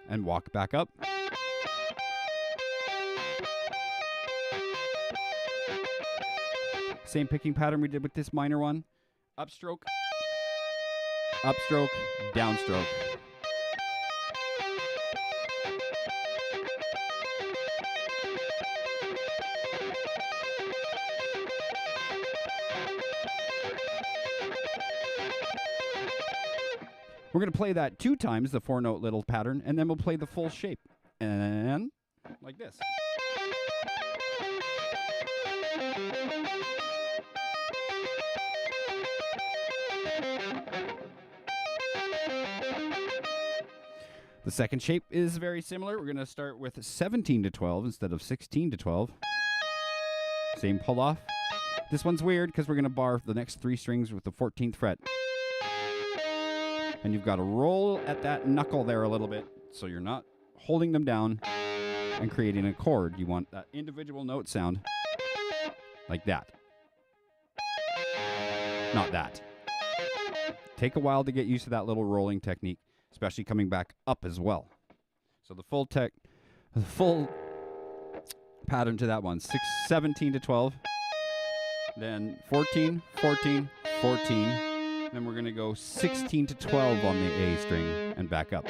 and walk back up. Same picking pattern we did with this minor one. Upstroke, upstroke, downstroke. We're going to play that 2 times, the 4-note little pattern, and then we'll play the full shape. And like this. The second shape is very similar. We're going to start with 17 to 12 instead of 16 to 12. Same pull off. This one's weird because we're going to bar the next 3 strings with the 14th fret. And you've got to roll at that knuckle there a little bit so you're not holding them down and creating a chord. You want that individual note sound like that. Not that. Take a while to get used to that little rolling technique, especially coming back up as well. So the full pattern to that one, 17 to 12. Then 14, 14, 14. Then we're going to go 16 to 12 on the A string and back up.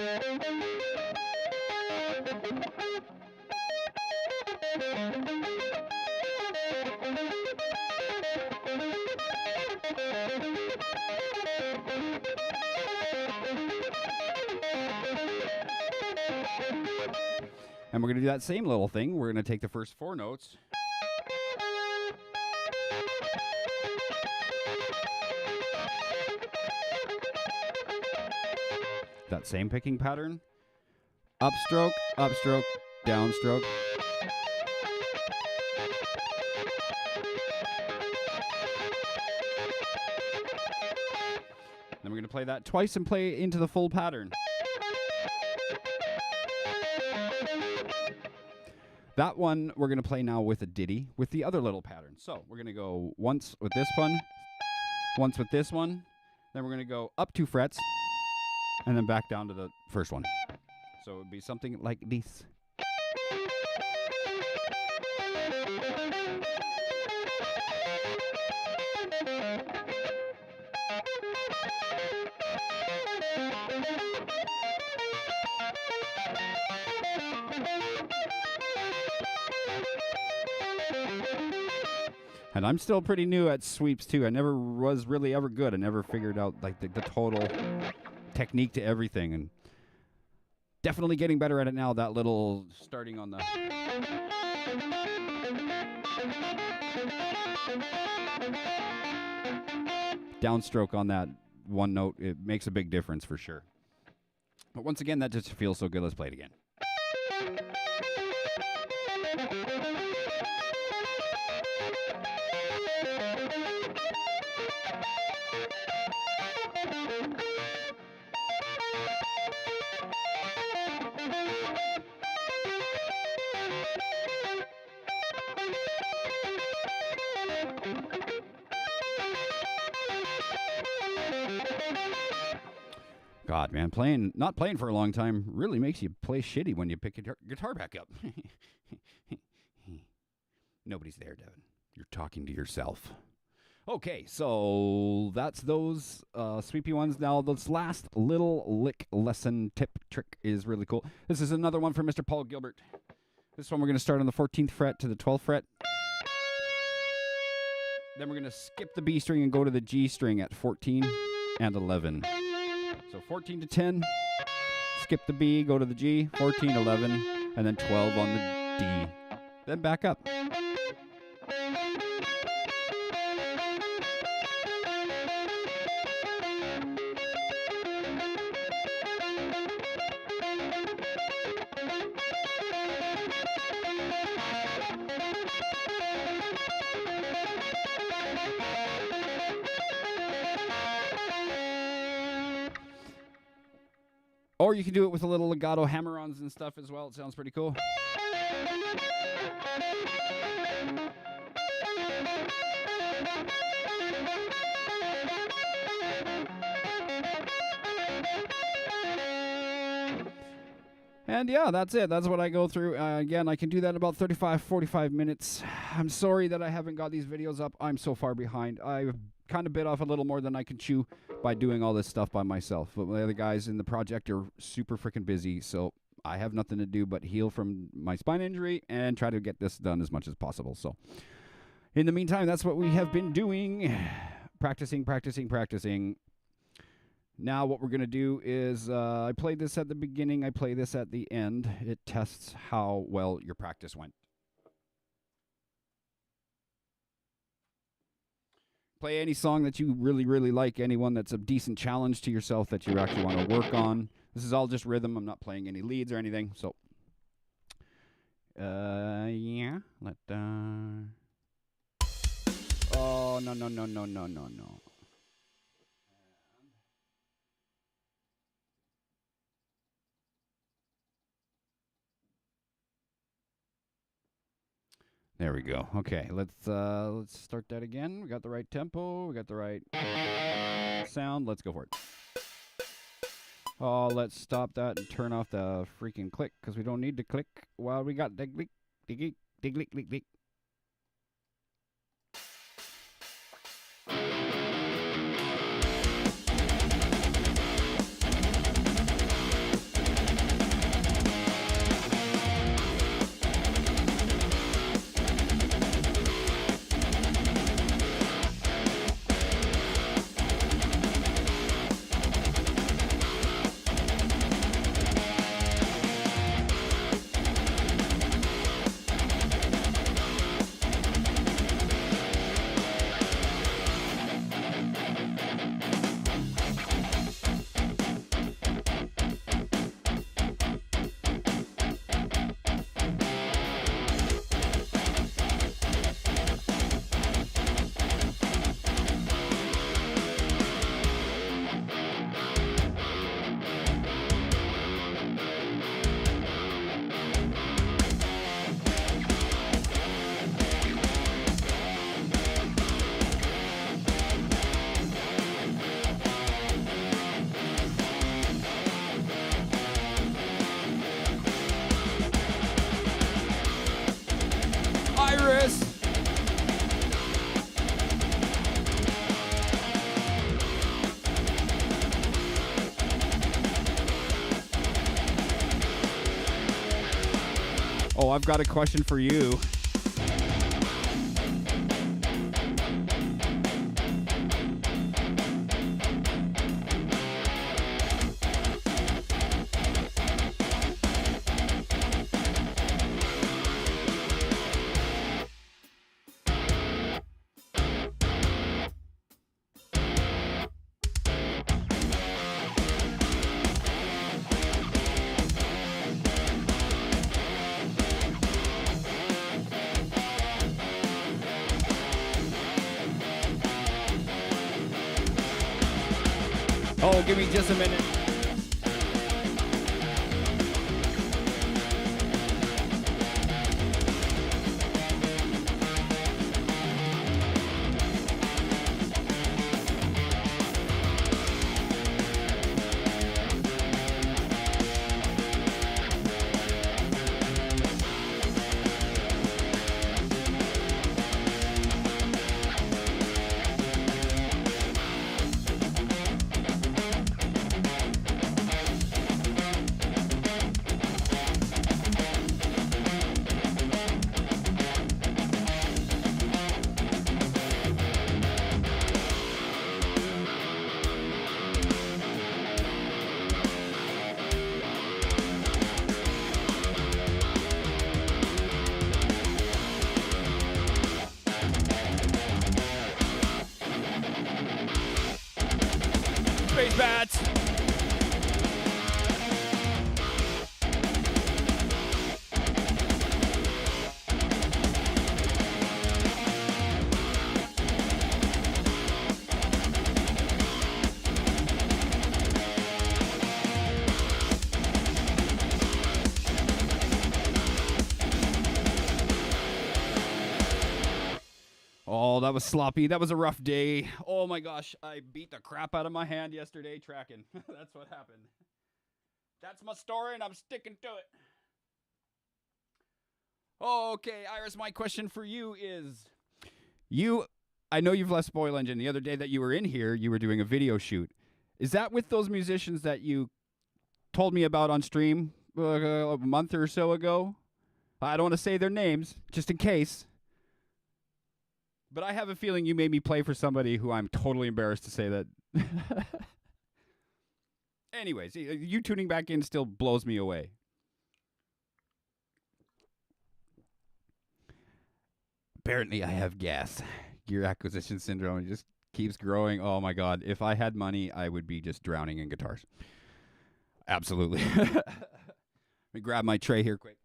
And we're going to do that same little thing. We're going to take the first 4 notes. That same picking pattern. Upstroke, upstroke, downstroke. Then we're going to play that twice and play into the full pattern. That one we're going to play now with a ditty with the other little pattern. So we're going to go once with this one, once with this one. Then we're going to go up 2 frets. And then back down to the first one. So it would be something like this. And I'm still pretty new at sweeps too. I never was really ever good. I never figured out like the total technique to everything, and definitely getting better at it now. That little starting on the downstroke on that one note, it makes a big difference for sure. But once again, that just feels so good. Let's play it again. God, man, not playing for a long time really makes you play shitty when you pick your guitar back up. Nobody's there, Devin. You're talking to yourself. Okay, so that's those sweepy ones. Now, this last little lick lesson tip trick is really cool. This is another one from Mr. Paul Gilbert. This one we're going to start on the 14th fret to the 12th fret. Then we're going to skip the B string and go to the G string at 14 and 11. So 14 to 10, skip the B, go to the G, 14, 11, and then 12 on the D. Then back up. Or you can do it with a little legato hammer-ons and stuff as well. It sounds pretty cool. And yeah, that's it. That's what I go through. Again, I can do that in about 35, 45 minutes. I'm sorry that I haven't got these videos up. I'm so far behind. I've kind of bit off a little more than I can chew by doing all this stuff by myself. But the other guys in the project are super freaking busy, so I have nothing to do but heal from my spine injury and try to get this done as much as possible. So in the meantime, that's what we have been doing. Practicing. Now what we're going to do is I played this at the beginning. I play this at the end. It tests how well your practice went. Play any song that you really, really like, anyone that's a decent challenge to yourself that you actually want to work on, This is all just rhythm. I'm not playing any leads or anything. So, yeah. Oh, no. There we go. Okay, let's start that again. We got the right tempo. We got the right sound. Let's go for it. Oh, let's stop that and turn off the freaking click because we don't need to click while we got the click, click, click, click, click. Iris! Oh, I've got a question for you. Oh, give me just a minute. Space bats. Oh, that was sloppy. That was a rough day. Oh my gosh, I beat the crap out of my hand yesterday tracking. That's what happened. That's my story and I'm sticking to it. Okay, Iris, my question for you is I know you've left Spoil Engine. The other day that you were in here, you were doing a video shoot. Is that with those musicians that you told me about on stream a month or so ago? I don't want to say their names, just in case. But I have a feeling you made me play for somebody who I'm totally embarrassed to say that. Anyways, you tuning back in still blows me away. Apparently, I have gas. Gear acquisition syndrome. It just keeps growing. Oh my God. If I had money, I would be just drowning in guitars. Absolutely. Let me grab my tray here quick.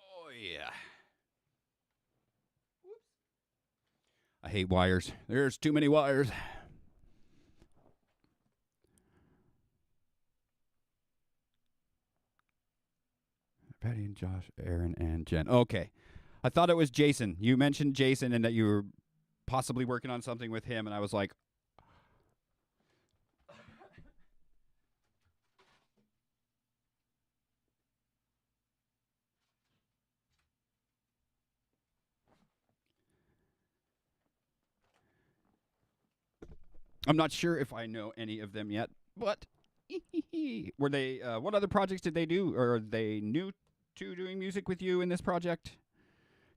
Oh yeah. I hate wires. There's too many wires. Patty and Josh, Aaron and Jen. Okay. I thought it was Jason. You mentioned Jason and that you were possibly working on something with him, and I was like, I'm not sure if I know any of them yet, but were they? What other projects did they do? Or are they new to doing music with you in this project?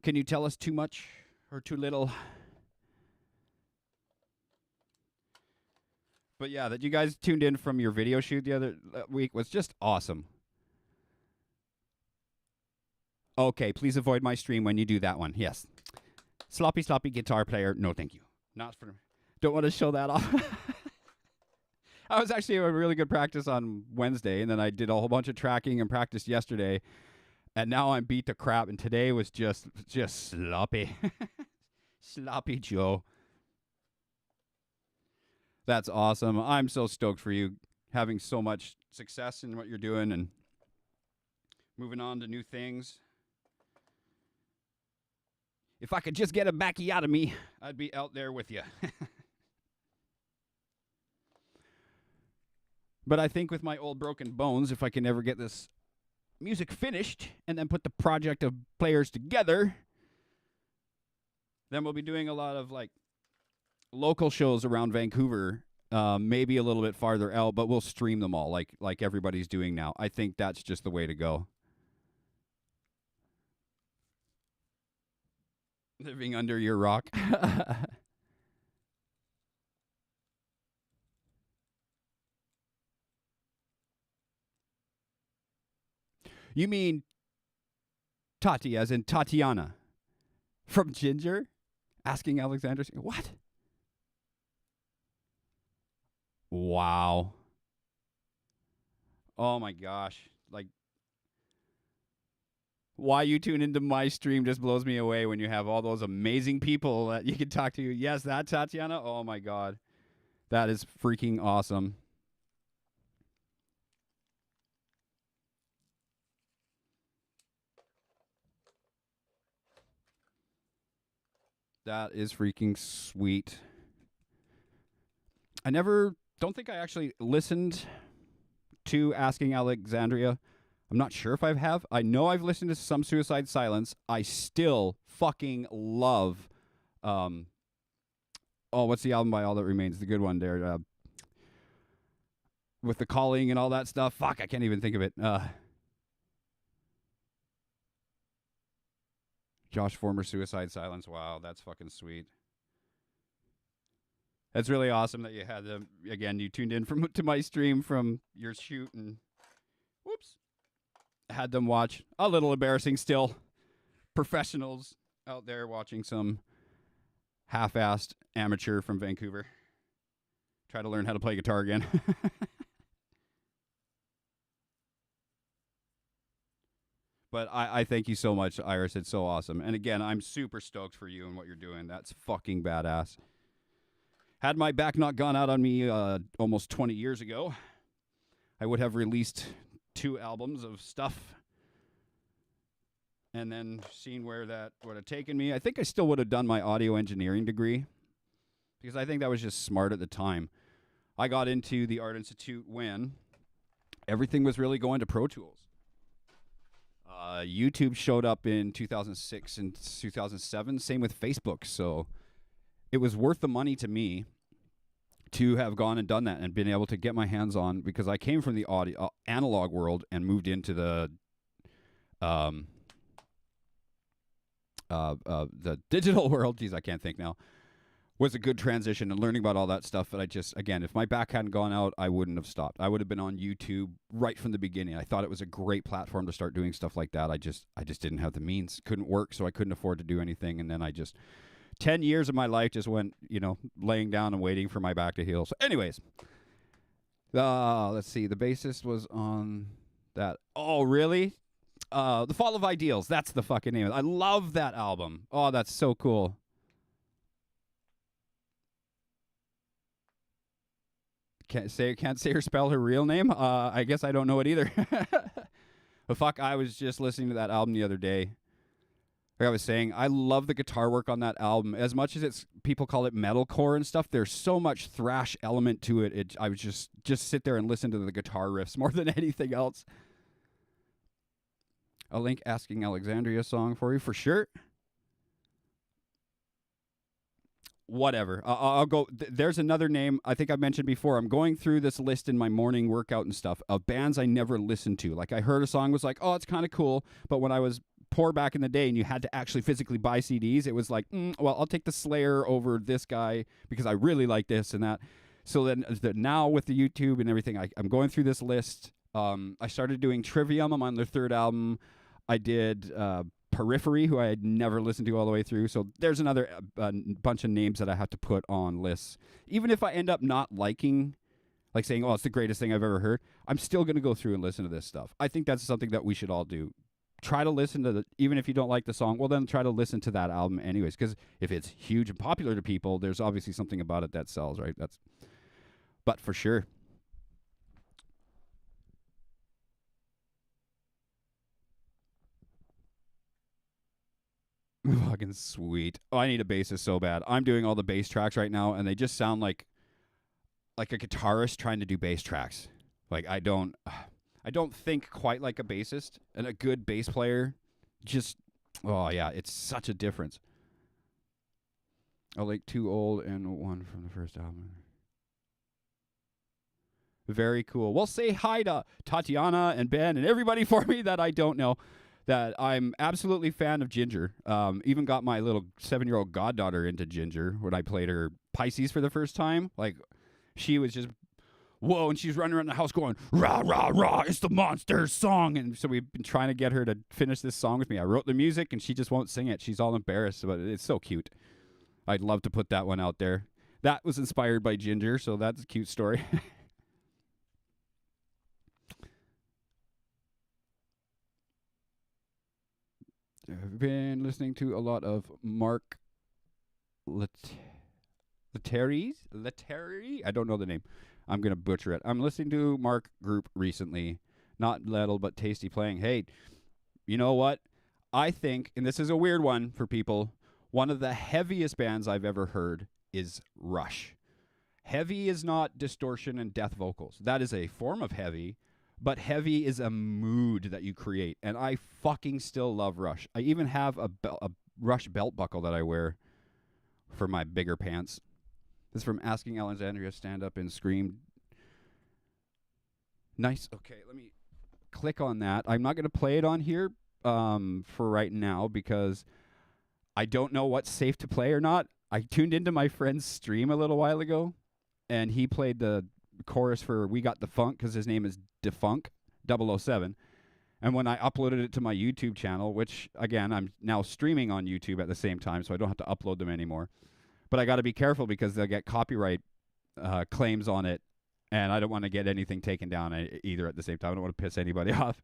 Can you tell us too much or too little? But yeah, that you guys tuned in from your video shoot the other week was just awesome. Okay, please avoid my stream when you do that one. Yes. Sloppy guitar player. No, thank you. Not for. Don't want to show that off. I was actually a really good practice on Wednesday, and then I did a whole bunch of tracking and practice yesterday, and now I'm beat to crap. And today was just sloppy, sloppy Joe. That's awesome. I'm so stoked for you having so much success in what you're doing and moving on to new things. If I could just get a backy out of me, I'd be out there with you. But I think with my old broken bones, if I can ever get this music finished and then put the project of players together, then we'll be doing a lot of like local shows around Vancouver, maybe a little bit farther out, but we'll stream them all like everybody's doing now. I think that's just the way to go. Living under your rock. You mean Tati, as in Tatiana, from Ginger? Asking Alexander, what? Wow. Oh my gosh. Like, why you tune into my stream just blows me away when you have all those amazing people that you can talk to. Yes, that Tatiana. Oh my God. That is freaking awesome. That is freaking sweet. Don't think I actually listened to Asking Alexandria. I'm not sure if I have. I know I've listened to some Suicide Silence. I still fucking love, what's the album by All That Remains? The good one there. With the calling and all that stuff. Fuck, I can't even think of it. Josh Former Suicide Silence. Wow, that's fucking sweet. That's really awesome that you had them again. You tuned in to my stream from your shoot and whoops, had them watch. A little embarrassing still. Professionals out there watching some half-assed amateur from Vancouver try to learn how to play guitar again. But I thank you so much, Iris. It's so awesome. And again, I'm super stoked for you and what you're doing. That's fucking badass. Had my back not gone out on me almost 20 years ago, I would have released 2 albums of stuff and then seen where that would have taken me. I think I still would have done my audio engineering degree because I think that was just smart at the time. I got into the Art Institute when everything was really going to Pro Tools. YouTube showed up in 2006 and 2007. Same with Facebook. So it was worth the money to me to have gone and done that and been able to get my hands on, because I came from the audio analog world and moved into the digital world. Geez, I can't think now. was a good transition, and learning about all that stuff. But I just, again, if my back hadn't gone out, I wouldn't have stopped. I would have been on YouTube right from the beginning. I thought it was a great platform to start doing stuff like that. I just didn't have the means, couldn't work, so I couldn't afford to do anything. And then 10 years of my life just went, laying down and waiting for my back to heal. So anyways, let's see. The bassist was on that. Oh, really? The Fall of Ideals. That's the fucking name of it. I love that album. Oh, that's so cool. Can't say or spell her real name. I guess I don't know it either. But fuck, I was just listening to that album the other day. Like I was saying, I love the guitar work on that album. As much as people call it metalcore and stuff, there's so much thrash element to it. I was just sit there and listen to the guitar riffs more than anything else. I'll link Asking Alexandria song for you for sure. Whatever. I'll go. There's another name I think I mentioned before. I'm going through this list in my morning workout and stuff of bands I never listened to. Like I heard a song, was like, oh, it's kind of cool. But when I was poor back in the day and you had to actually physically buy CDs, it was like, well, I'll take the Slayer over this guy because I really like this and that. So then now with the YouTube and everything, I'm going through this list. I started doing Trivium. I'm on their third album. I did Periphery, who I had never listened to all the way through. So there's another bunch of names that I have to put on lists. Even if I end up not liking, like saying, oh, it's the greatest thing I've ever heard, I'm still going to go through and listen to this stuff. I think that's something that we should all do. Try to listen to even if you don't like the song, well, then try to listen to that album anyways. Because if it's huge and popular to people, there's obviously something about it that sells, right? But for sure. Fucking sweet. Oh, I need a bassist so bad. I'm doing all the bass tracks right now, and they just sound like a guitarist trying to do bass tracks. Like I don't think quite like a bassist, and a good bass player just, oh yeah, it's such a difference. I like Too Old and one from the first album. Very cool. Well, say hi to Tatiana and Ben and everybody for me that I don't know. That I'm absolutely fan of Ginger. Even got my little 7-year-old goddaughter into Ginger when I played her Pisces for the first time. Like, she was just, whoa, and she's running around the house going, rah, rah, rah, it's the Monsters song. And so we've been trying to get her to finish this song with me. I wrote the music, and she just won't sing it. She's all embarrassed about it. It's so cute. I'd love to put that one out there. That was inspired by Ginger, so that's a cute story. I've been listening to a lot of Mark Lettieri. I don't know the name. I'm going to butcher it. I'm listening to Mark Group recently. Not little, but tasty playing. Hey, you know what? I think, and this is a weird one for people, one of the heaviest bands I've ever heard is Rush. Heavy is not distortion and death vocals. That is a form of heavy. But heavy is a mood that you create, and I fucking still love Rush. I even have a Rush belt buckle that I wear for my bigger pants. This is from Asking Alexandria, Stand Up and Scream. Nice. Okay, let me click on that. I'm not going to play it on here for right now because I don't know what's safe to play or not. I tuned into my friend's stream a little while ago, and he played the chorus for We Got the Funk because his name is Defunk 007. And when I uploaded it to my YouTube channel, which again I'm now streaming on YouTube at the same time, so I don't have to upload them anymore, but I got to be careful because they'll get copyright claims on it, and I don't want to get anything taken down either at the same time. I don't want to piss anybody off,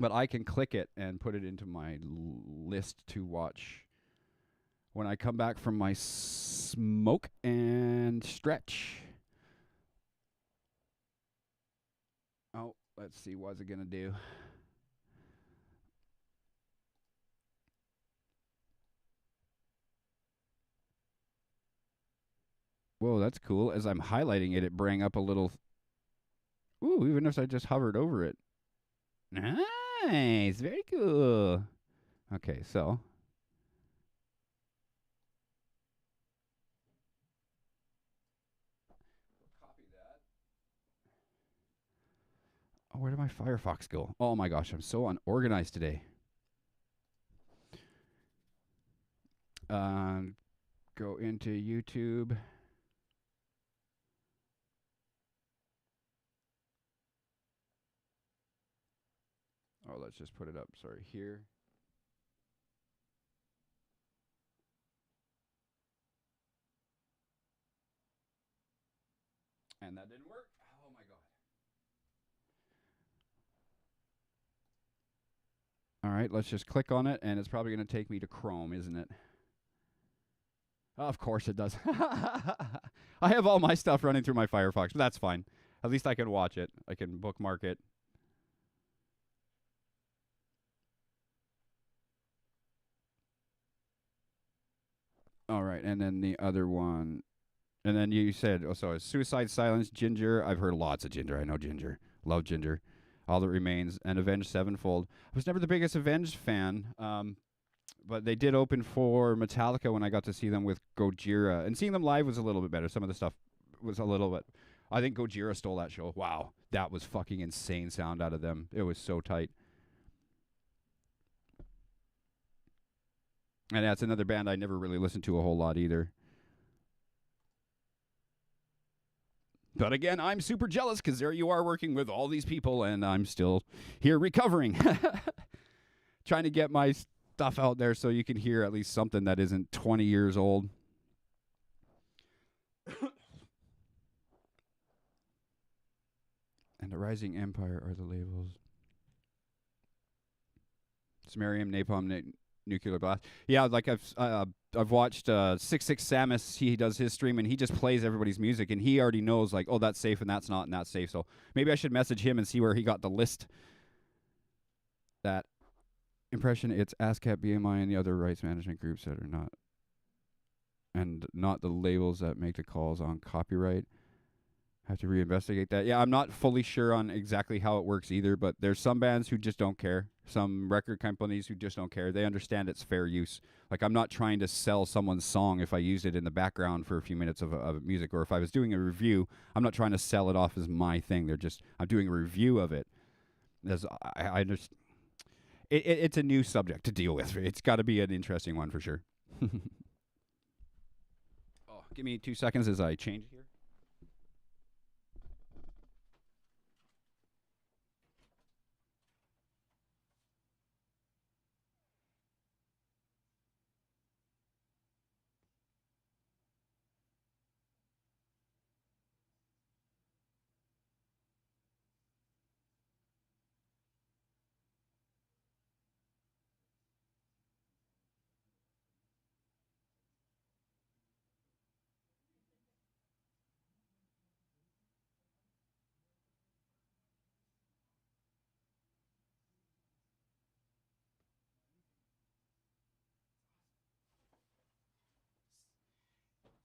but I can click it and put it into my list to watch when I come back from my smoke and stretch. Oh, let's see. What's it going to do? Whoa, that's cool. As I'm highlighting it, it bring up a little... Ooh, even if I just hovered over it. Nice. Very cool. Okay, so... Copy that. Oh, where did my Firefox go? Oh my gosh, I'm so unorganized today. go into YouTube. Oh, let's just put it up. Sorry, here. And that didn't work. Oh my God. All right, let's just click on it, and it's probably going to take me to Chrome, isn't it? Of course it does. I have all my stuff running through my Firefox, but that's fine. At least I can watch it. I can bookmark it. All right, and then the other one. And then you said, oh, so Suicide Silence, Ginger. I've heard lots of Ginger. I know Ginger. Love Ginger. All That Remains, and Avenged Sevenfold. I was never the biggest Avenged fan, but they did open for Metallica when I got to see them with Gojira. And seeing them live was a little bit better. Some of the stuff was a little bit. I think Gojira stole that show. Wow. That was fucking insane sound out of them. It was so tight. And that's another band I never really listened to a whole lot either. But again, I'm super jealous because there you are working with all these people, and I'm still here recovering. Trying to get my stuff out there so you can hear at least something that isn't 20 years old. And the Rising Empire are the labels. Sumerium, Napalm, Nuclear Blast. Yeah, like I've watched 66 Samus. He does his stream and he just plays everybody's music and he already knows like, oh, that's safe and that's not and that's safe. So maybe I should message him and see where he got the list. That impression, it's ASCAP, BMI, and the other rights management groups that are not, and not the labels that make the calls on copyright. Have to reinvestigate that. Yeah, I'm not fully sure on exactly how it works either, but there's some bands who just don't care. Some record companies who just don't care. They understand it's fair use. Like, I'm not trying to sell someone's song if I used it in the background for a few minutes of music, or if I was doing a review, I'm not trying to sell it off as my thing. I'm doing a review of it. I just, it's a new subject to deal with. It's got to be an interesting one for sure. Oh, give me 2 seconds as I change here.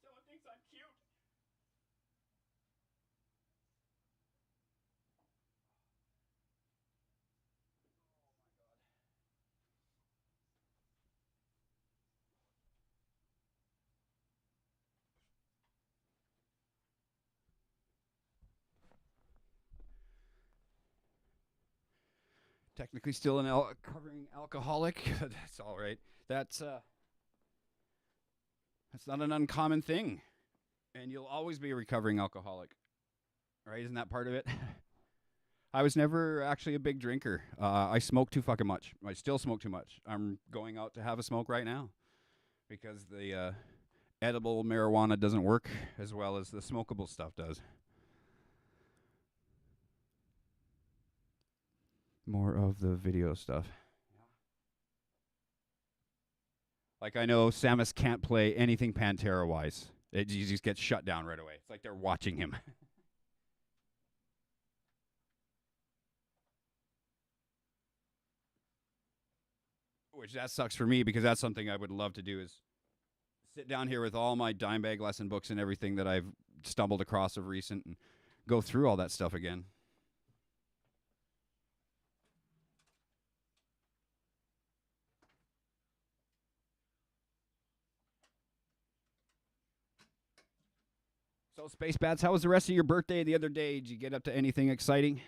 Someone thinks I'm cute. Technically still an covering alcoholic. That's all right. That's not an uncommon thing. And you'll always be a recovering alcoholic. Right? Isn't that part of it? I was never actually a big drinker. I smoke too fucking much. I still smoke too much. I'm going out to have a smoke right now because the edible marijuana doesn't work as well as the smokable stuff does. More of the video stuff. Like, I know Samus can't play anything Pantera-wise. He just gets shut down right away. It's like they're watching him. Which that sucks for me because that's something I would love to do is sit down here with all my Dimebag lesson books and everything that I've stumbled across of recent and go through all that stuff again. So, Space Bats, how was the rest of your birthday the other day? Did you get up to anything exciting?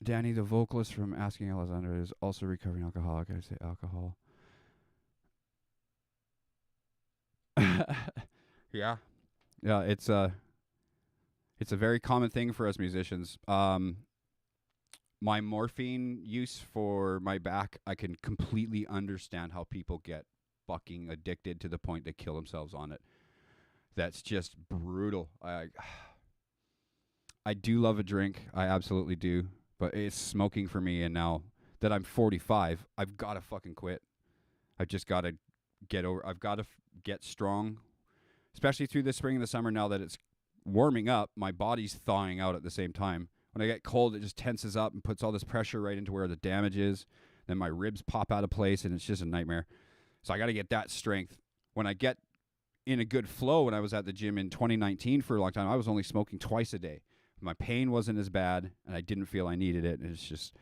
Danny, the vocalist from Asking Alexandra, is also a recovering alcoholic. I say alcohol. Yeah. Yeah, it's a very common thing for us musicians. My morphine use for my back, I can completely understand how people get fucking addicted to the point they kill themselves on it. That's just brutal. I do love a drink. I absolutely do. But it's smoking for me, and now that I'm 45, I've got to fucking quit. I've just got to I've got to get strong, especially through the spring and the summer. Now that it's warming up, my body's thawing out at the same time. When I get cold, it just tenses up and puts all this pressure right into where the damage is. Then my ribs pop out of place, and it's just a nightmare. So I got to get that strength. When I get in a good flow, when I was at the gym in 2019 for a long time, I was only smoking twice a day. My pain wasn't as bad, and I didn't feel I needed it. And it's just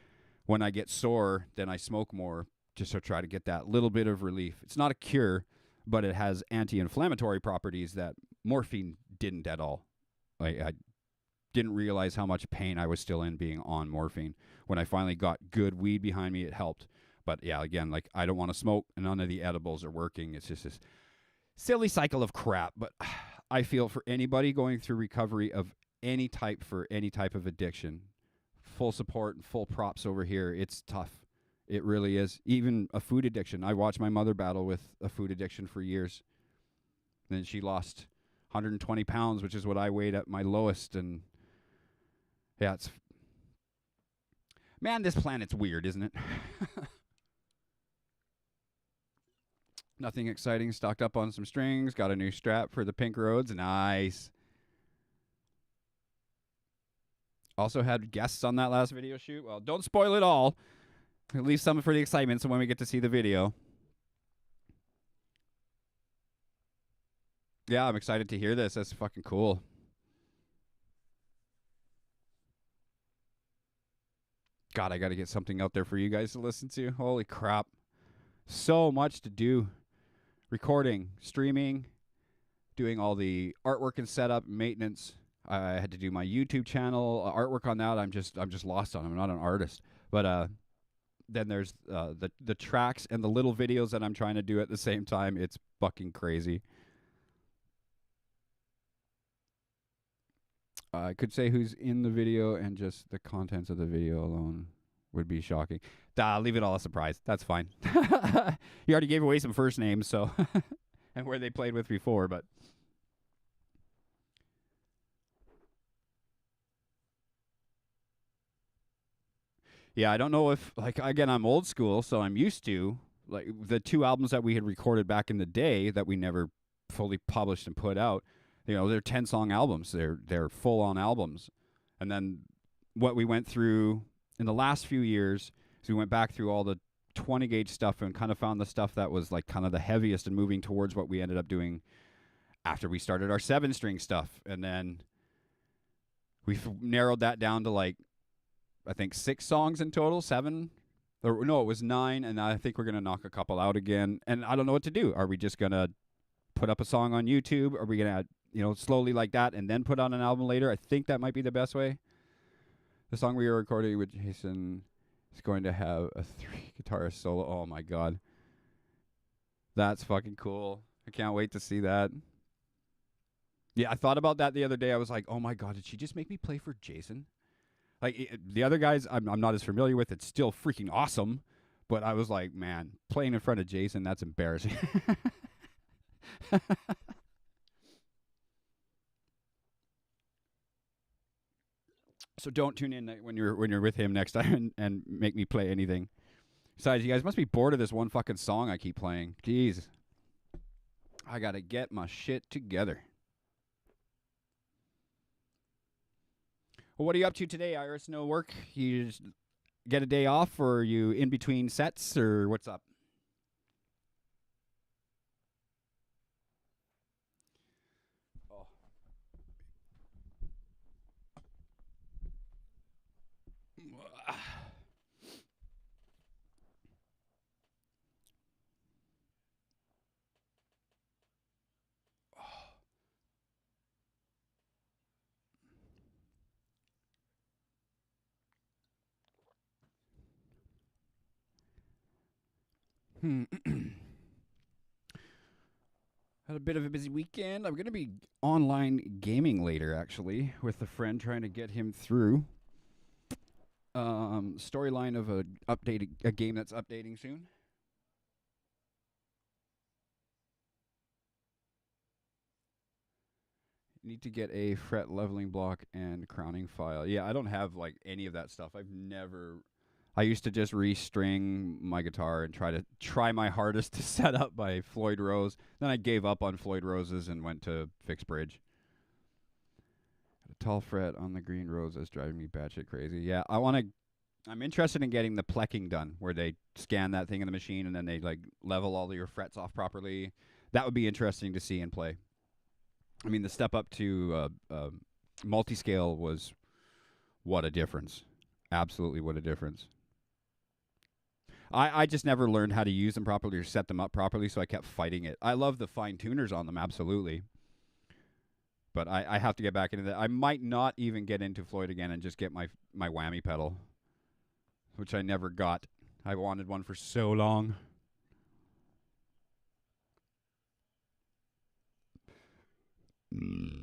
when I get sore, then I smoke more just to try to get that little bit of relief. It's not a cure, but it has anti-inflammatory properties that morphine didn't at all. I didn't realize how much pain I was still in being on morphine. When I finally got good weed behind me, it helped. But yeah, again, like I don't want to smoke, and none of the edibles are working. It's just this silly cycle of crap. But I feel for anybody going through recovery of any type for any type of addiction, full support and full props over here. It's tough. It really is. Even a food addiction. I watched my mother battle with a food addiction for years. Then she lost 120 pounds, which is what I weighed at my lowest. And yeah, it's... Man, this planet's weird, isn't it? Nothing exciting. Stocked up on some strings. Got a new strap for the Pink Roads. Nice. Also had guests on that last video shoot. Well, don't spoil it all. Leave some for the excitement so when we get to see the video. Yeah, I'm excited to hear this. That's fucking cool. God, I got to get something out there for you guys to listen to. Holy crap. So much to do. Recording, streaming, doing all the artwork and setup, maintenance. I had to do my YouTube channel, artwork on that. I'm just lost on it. I'm not an artist. But then there's the tracks and the little videos that I'm trying to do at the same time. It's fucking crazy. I could say who's in the video, and just the contents of the video alone would be shocking. Leave it all a surprise. That's fine. You already gave away some first names, so and where they played with before, but yeah, I don't know if, like, again, I'm old school, so I'm used to like the two albums that we had recorded back in the day that we never fully published and put out. You know, they're 10-song albums. They're full-on albums. And then what we went through in the last few years is we went back through all the 20-gauge stuff and kind of found the stuff that was like kind of the heaviest and moving towards what we ended up doing after we started our 7-string stuff. And then we've narrowed that down to like, I think 6 songs in total, 7. Or, no, it was 9, and I think we're going to knock a couple out again. And I don't know what to do. Are we just going to put up a song on YouTube? Are we going to, slowly like that and then put on an album later? I think that might be the best way. The song we were recording with Jason is going to have a 3-guitar solo. Oh, my God. That's fucking cool. I can't wait to see that. Yeah, I thought about that the other day. I was like, oh, my God, did she just make me play for Jason? Like, the other guys I'm not as familiar with. It's still freaking awesome. But I was like, man, playing in front of Jason, that's embarrassing. So don't tune in when you're with him next time and make me play anything. Besides, you guys must be bored of this one fucking song I keep playing. Jeez. I got to get my shit together. Well, what are you up to today, Iris? No work? You just get a day off, or are you in between sets, or what's up? Oh. Hmm. Had a bit of a busy weekend. I'm going to be online gaming later, actually, with a friend trying to get him through storyline of a game that's updating soon. Need to get a fret leveling block and crowning file. Yeah, I don't have like any of that stuff. I've never. I used to just restring my guitar and try my hardest to set up by Floyd Rose. Then I gave up on Floyd Rose's and went to fixed bridge. A tall fret on the green rose that's driving me batshit crazy. Yeah, I'm interested in getting the plecking done, where they scan that thing in the machine and then they like level all your frets off properly. That would be interesting to see and play. I mean, the step up to multi-scale was what a difference. Absolutely, what a difference. I just never learned how to use them properly or set them up properly, so I kept fighting it. I love the fine tuners on them, absolutely. But I have to get back into that. I might not even get into Floyd again and just get my whammy pedal, which I never got. I wanted one for so long.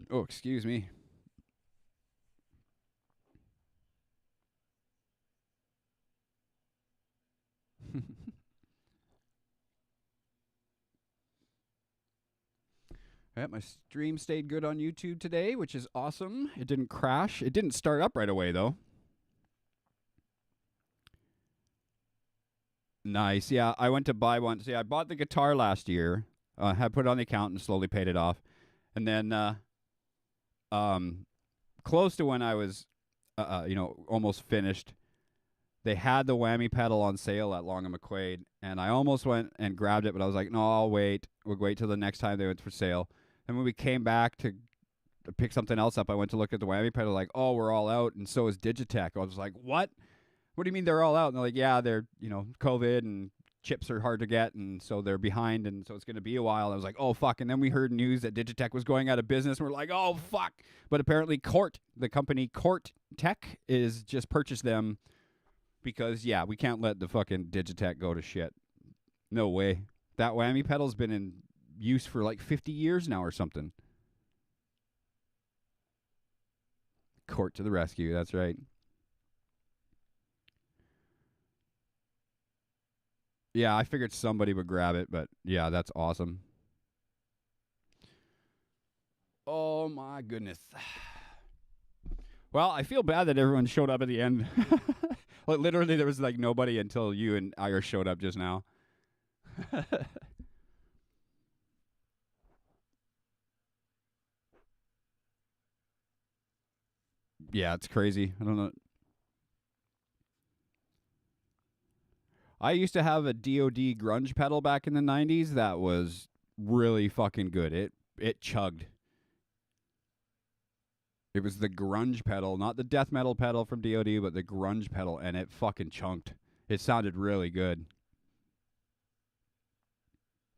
Oh, excuse me. Yeah, my stream stayed good on YouTube today, which is awesome. It didn't crash. It didn't start up right away, though. Nice. Yeah, I went to buy one. See, I bought the guitar last year. Had put it on the account and slowly paid it off. And then, um, close to when I was, almost finished, they had the whammy pedal on sale at Long and McQuaid, and I almost went and grabbed it, but I was like, no, I'll wait. We'll wait till the next time they went for sale. And when we came back to pick something else up, I went to look at the whammy pedal, like, oh, we're all out, and so is Digitech. I was like, what? What do you mean they're all out? And they're like, yeah, they're, COVID and chips are hard to get, and so they're behind, and so it's going to be a while. I was like, oh, fuck. And then we heard news that Digitech was going out of business, and we're like, oh, fuck. But apparently the company Cort Tech, is just purchased them because, yeah, we can't let the fucking Digitech go to shit. No way. That whammy pedal's been in use for like 50 years now or something. Cort to the rescue. That's right. Yeah, I figured somebody would grab it, but yeah, that's awesome. Oh my goodness. Well, I feel bad that everyone showed up at the end. Like literally there was like nobody until you and Ira showed up just now. Yeah, it's crazy. I don't know. I used to have a DoD grunge pedal back in the 90s that was really fucking good. It chugged. It was the grunge pedal, not the death metal pedal from DoD, but the grunge pedal, and it fucking chunked. It sounded really good.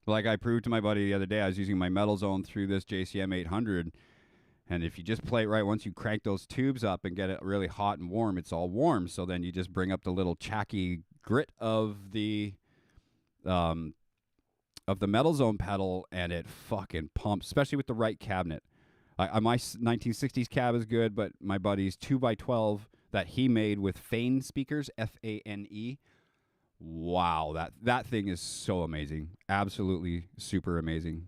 Like I proved to my buddy the other day, I was using my Metal Zone through this JCM 800, and if you just play it right, once you crank those tubes up and get it really hot and warm, it's all warm. So then you just bring up the little chacky grit um, of the Metal Zone pedal, and it fucking pumps, especially with the right cabinet. My 1960s cab is good, but my buddy's 2x12 that he made with Fane speakers, Fane. Wow, that thing is so amazing. Absolutely super amazing.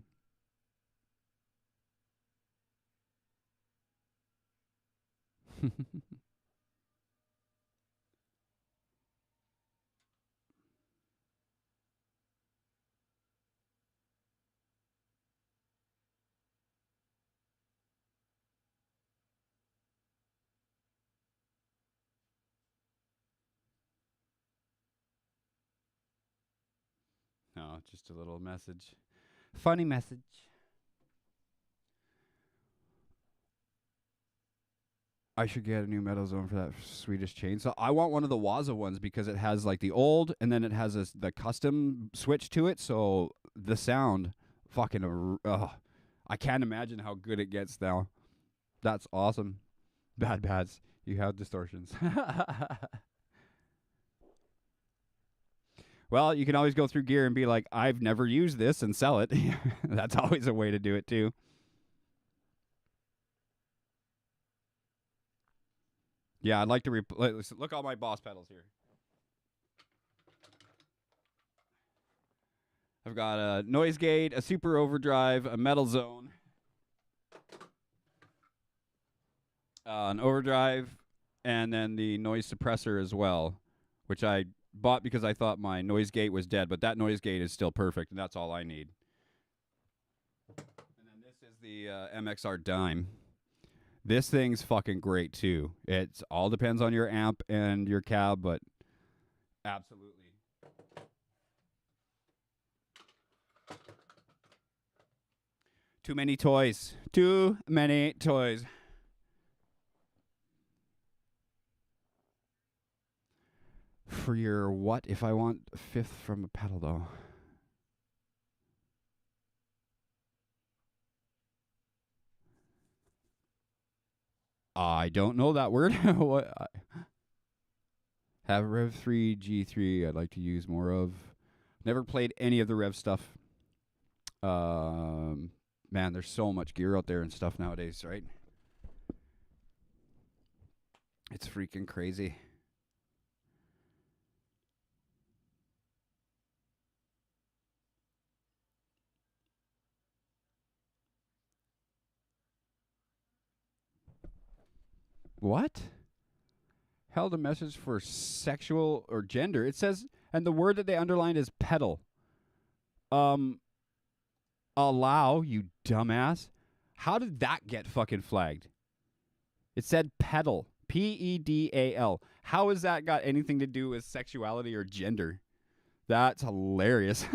No, just a little message. Funny message. I should get a new Metal Zone for that Swedish chainsaw. I want one of the Waza ones because it has like the old, and then it has the custom switch to it. So the sound, fucking, I can't imagine how good it gets now. That's awesome. Bad Bads, you have distortions. Well, you can always go through gear and be like, I've never used this and sell it. That's always a way to do it too. Yeah, I'd like to look all my Boss pedals here. I've got a noise gate, a super overdrive, a metal zone, an overdrive, and then the noise suppressor as well, which I bought because I thought my noise gate was dead, but that noise gate is still perfect, and that's all I need. And then this is the MXR Dime. This thing's fucking great too. It all depends on your amp and your cab, but absolutely. Too many toys. Too many toys. For your what? If I want a fifth from a pedal, though. I don't know that word. What? Have Rev 3 G3. I'd like to use more of. Never played any of the Rev stuff. Man, there's so much gear out there and stuff nowadays, right? It's freaking crazy. What? Held a message for sexual or gender. It says, and the word that they underlined is pedal. Allow, you dumbass. How did that get fucking flagged? It said pedal. Pedal. How has that got anything to do with sexuality or gender? That's hilarious.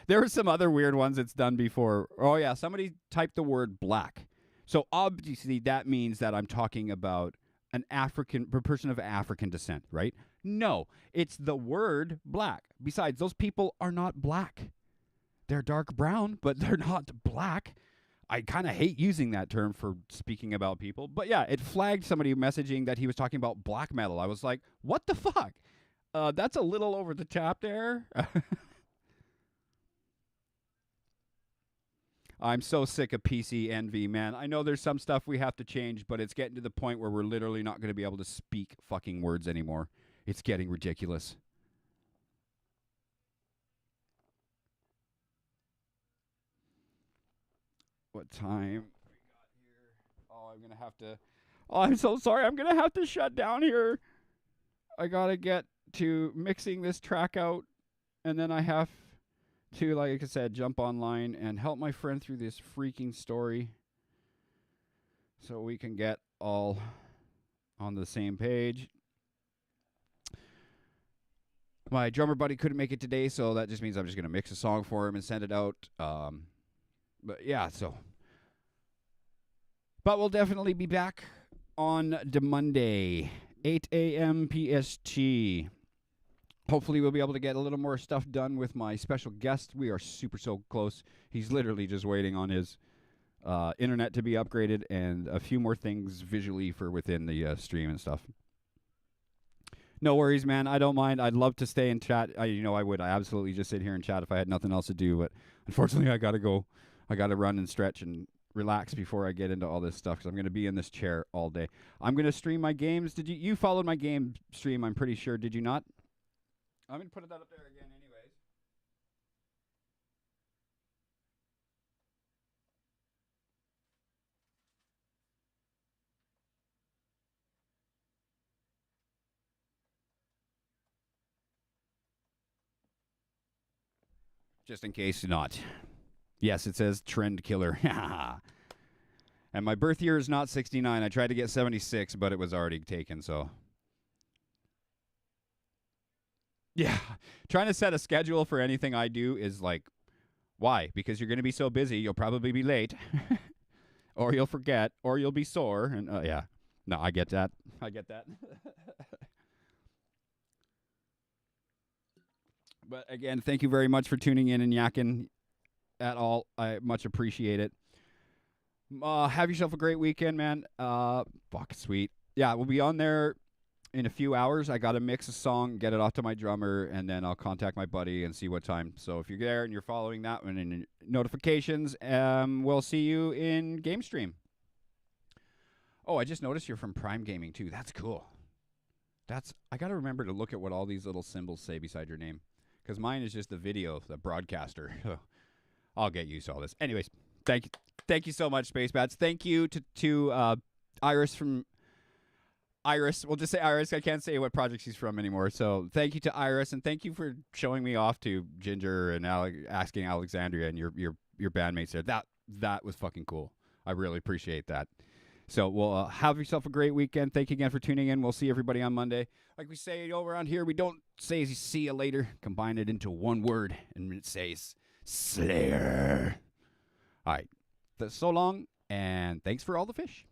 There were some other weird ones it's done before. Oh, yeah. Somebody typed the word black. So obviously that means that I'm talking about a person of African descent, right? No, it's the word black. Besides, those people are not black. They're dark brown, but they're not black. I kind of hate using that term for speaking about people. But yeah, it flagged somebody messaging that he was talking about black metal. I was like, what the fuck? That's a little over the top there. I'm so sick of PC envy, man. I know there's some stuff we have to change, but it's getting to the point where we're literally not going to be able to speak fucking words anymore. It's getting ridiculous. What time we got here? Oh, I'm going to have to... Oh, I'm so sorry. I'm going to have to shut down here. I got to get to mixing this track out, and then I have to, like I said, jump online and help my friend through this freaking story so we can get all on the same page. My drummer buddy couldn't make it today, so that just means I'm just going to mix a song for him and send it out. But yeah, so. But we'll definitely be back on the Monday, 8 a.m. PST. Hopefully we'll be able to get a little more stuff done with my special guest. We are so close. He's literally just waiting on his internet to be upgraded and a few more things visually for within the stream and stuff. No worries, man. I don't mind. I'd love to stay and chat. I would. I absolutely just sit here and chat if I had nothing else to do. But unfortunately, I got to go. I got to run and stretch and relax before I get into all this stuff because I'm going to be in this chair all day. I'm going to stream my games. Did you followed my game stream? I'm pretty sure. Did you not? I'm going to put that up there again anyways. Just in case not. Yes, it says trend killer. And my birth year is not 69. I tried to get 76, but it was already taken, so. Yeah. Trying to set a schedule for anything I do is like, why? Because you're going to be so busy, you'll probably be late. Or you'll forget, or you'll be sore. And yeah. No, I get that. I get that. But again, thank you very much for tuning in and yakking at all. I much appreciate it. Have yourself a great weekend, man. Fuck, sweet. Yeah, we'll be on there in a few hours, I got to mix a song, get it off to my drummer, and then I'll contact my buddy and see what time. So if you're there and you're following that one in notifications, we'll see you in Game Stream. Oh, I just noticed you're from Prime Gaming too. That's cool. I got to remember to look at what all these little symbols say beside your name, because mine is just the video, the broadcaster. I'll get used to all this. Anyways, thank you so much, Space Bats. Thank you to Iris from Iris. We'll just say Iris. I can't say what project she's from anymore. So thank you to Iris, and thank you for showing me off to Ginger and asking Alexandria and your bandmates there. That was fucking cool. I really appreciate that. So we'll have yourself a great weekend. Thank you again for tuning in. We'll see everybody on Monday. Like we say over around here, we don't say see you later. Combine it into one word, and it says Slayer. All right. So long, and thanks for all the fish.